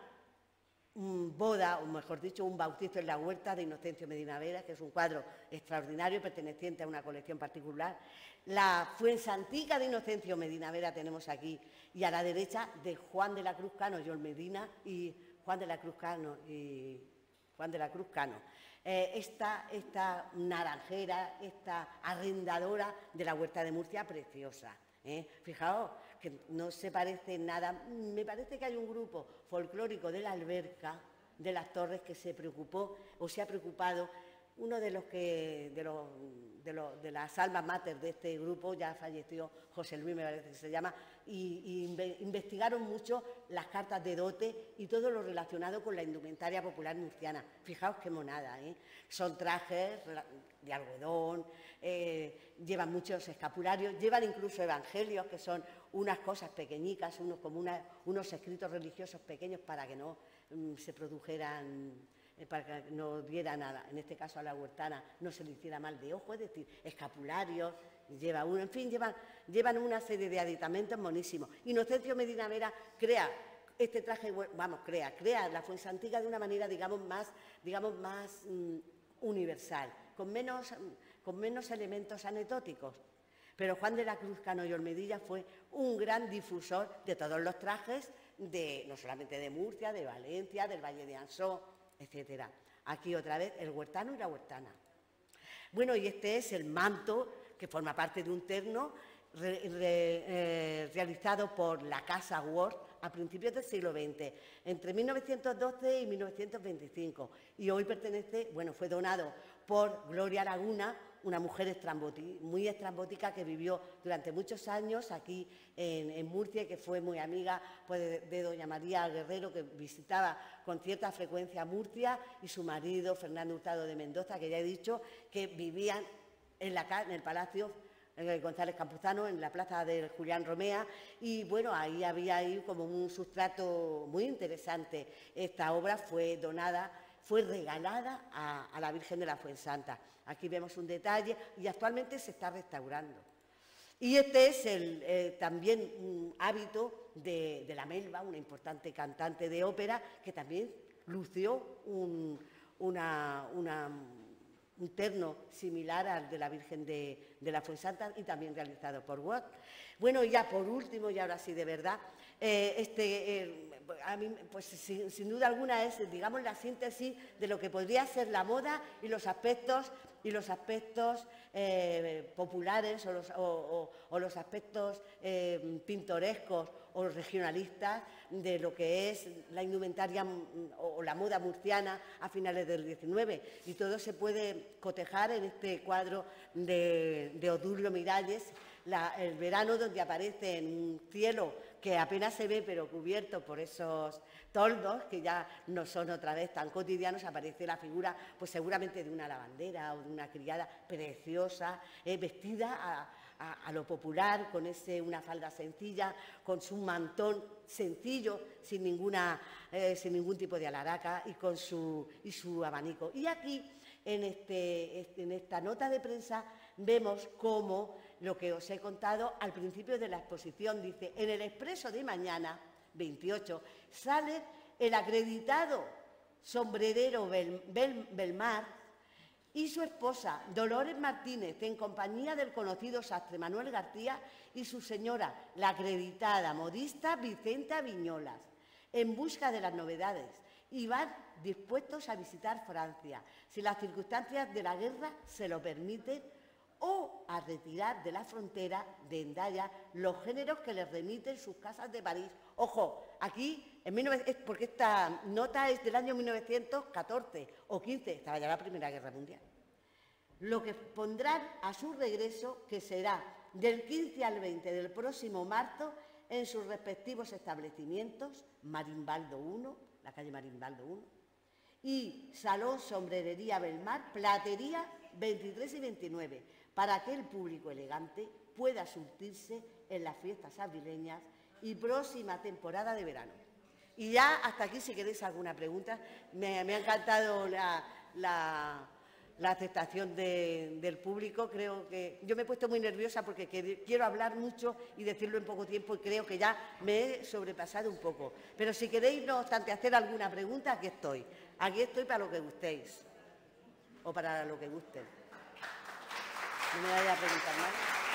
boda, o mejor dicho, un bautizo en la huerta de Inocencio Medina Vera, que es un cuadro extraordinario perteneciente a una colección particular, la Fuensantica de Inocencio Medina Vera tenemos aquí, y a la derecha de Juan de la Cruz Cano y Olmedina y Juan de la Cruz Cano esta naranjera, esta arrendadora de la Huerta de Murcia, preciosa. Fijaos que no se parece nada, me parece que hay un grupo folclórico de la Alberca, de las Torres, que se preocupó o se ha preocupado, uno de de las almas mater de este grupo, ya falleció José Luis, me parece que se llama, y investigaron mucho las cartas de dote y todo lo relacionado con la indumentaria popular murciana. Fijaos qué monada, ¿eh? Son trajes de algodón, llevan muchos escapularios, llevan incluso evangelios, que son unas cosas pequeñicas, como unos escritos religiosos pequeños para que no se produjeran, para que no diera nada, en este caso a la huertana no se le hiciera mal de ojo, es decir, escapularios, en fin, llevan una serie de aditamentos monísimos. Inocencio Medina Vera crea este traje, crea la Fuensantiga de una manera, digamos, más universal, con menos elementos anecdóticos. Pero Juan de la Cruz Cano y Olmedilla fue un gran difusor de todos los trajes, no solamente de Murcia, de Valencia, del Valle de Ansó, etcétera. Aquí otra vez el huertano y la huertana. Bueno, y este es el manto que forma parte de un terno realizado por la Casa Ward a principios del siglo XX, entre 1912 y 1925, y hoy fue donado por Gloria Laguna, una mujer muy estrambótica que vivió durante muchos años aquí en Murcia y que fue muy amiga pues, de doña María Guerrero, que visitaba con cierta frecuencia Murcia, y su marido, Fernando Hurtado de Mendoza, que ya he dicho que vivían en el Palacio González Campuzano, en la plaza de Julián Romea, y bueno, ahí había como un sustrato muy interesante. Esta obra fue regalada a la Virgen de la Fuensanta. Aquí vemos un detalle y actualmente se está restaurando. Y este es también un hábito de la Melba, una importante cantante de ópera, que también lució un terno similar al de la Virgen de la Fuensanta y también realizado por Watt. Bueno, y ya por último, y ahora sí de verdad, a mí, pues sin duda alguna es, digamos, la síntesis de lo que podría ser la moda y los aspectos populares o los aspectos pintorescos o regionalistas de lo que es la indumentaria o la moda murciana a finales del XIX. Y todo se puede cotejar en este cuadro de Odulio Miralles, el verano, donde aparece en un cielo que apenas se ve, pero cubierto por esos toldos, que ya no son otra vez tan cotidianos, aparece la figura, pues seguramente de una lavandera o de una criada preciosa, vestida a lo popular, con una falda sencilla, con su mantón sencillo, sin ningún tipo de alaraca, y su abanico. Y aquí, en esta nota de prensa, vemos cómo lo que os he contado al principio de la exposición dice: en el Expreso de mañana, 28, sale el acreditado sombrerero Belmar y su esposa Dolores Martínez, en compañía del conocido sastre Manuel García y su señora, la acreditada modista Vicenta Viñolas, en busca de las novedades, y van dispuestos a visitar Francia, si las circunstancias de la guerra se lo permiten, o a retirar de la frontera de Hendaya los géneros que les remiten sus casas de París. Ojo, aquí, porque esta nota es del año 1914 o 15, estaba ya la Primera Guerra Mundial. Lo que pondrán a su regreso, que será del 15 al 20 del próximo marzo, en sus respectivos establecimientos, Marimbaldo 1, la calle Marimbaldo 1, y Salón Sombrerería Belmar, Platería 23 y 29, para que el público elegante pueda surtirse en las fiestas abrileñas y próxima temporada de verano. Y ya hasta aquí, si queréis alguna pregunta. Me ha encantado la aceptación del público. Creo que yo me he puesto muy nerviosa porque quiero hablar mucho y decirlo en poco tiempo, y creo que ya me he sobrepasado un poco. Pero si queréis, no obstante, hacer alguna pregunta, aquí estoy. Aquí estoy para lo que gustéis o para lo que guste. No me vaya a preguntar más.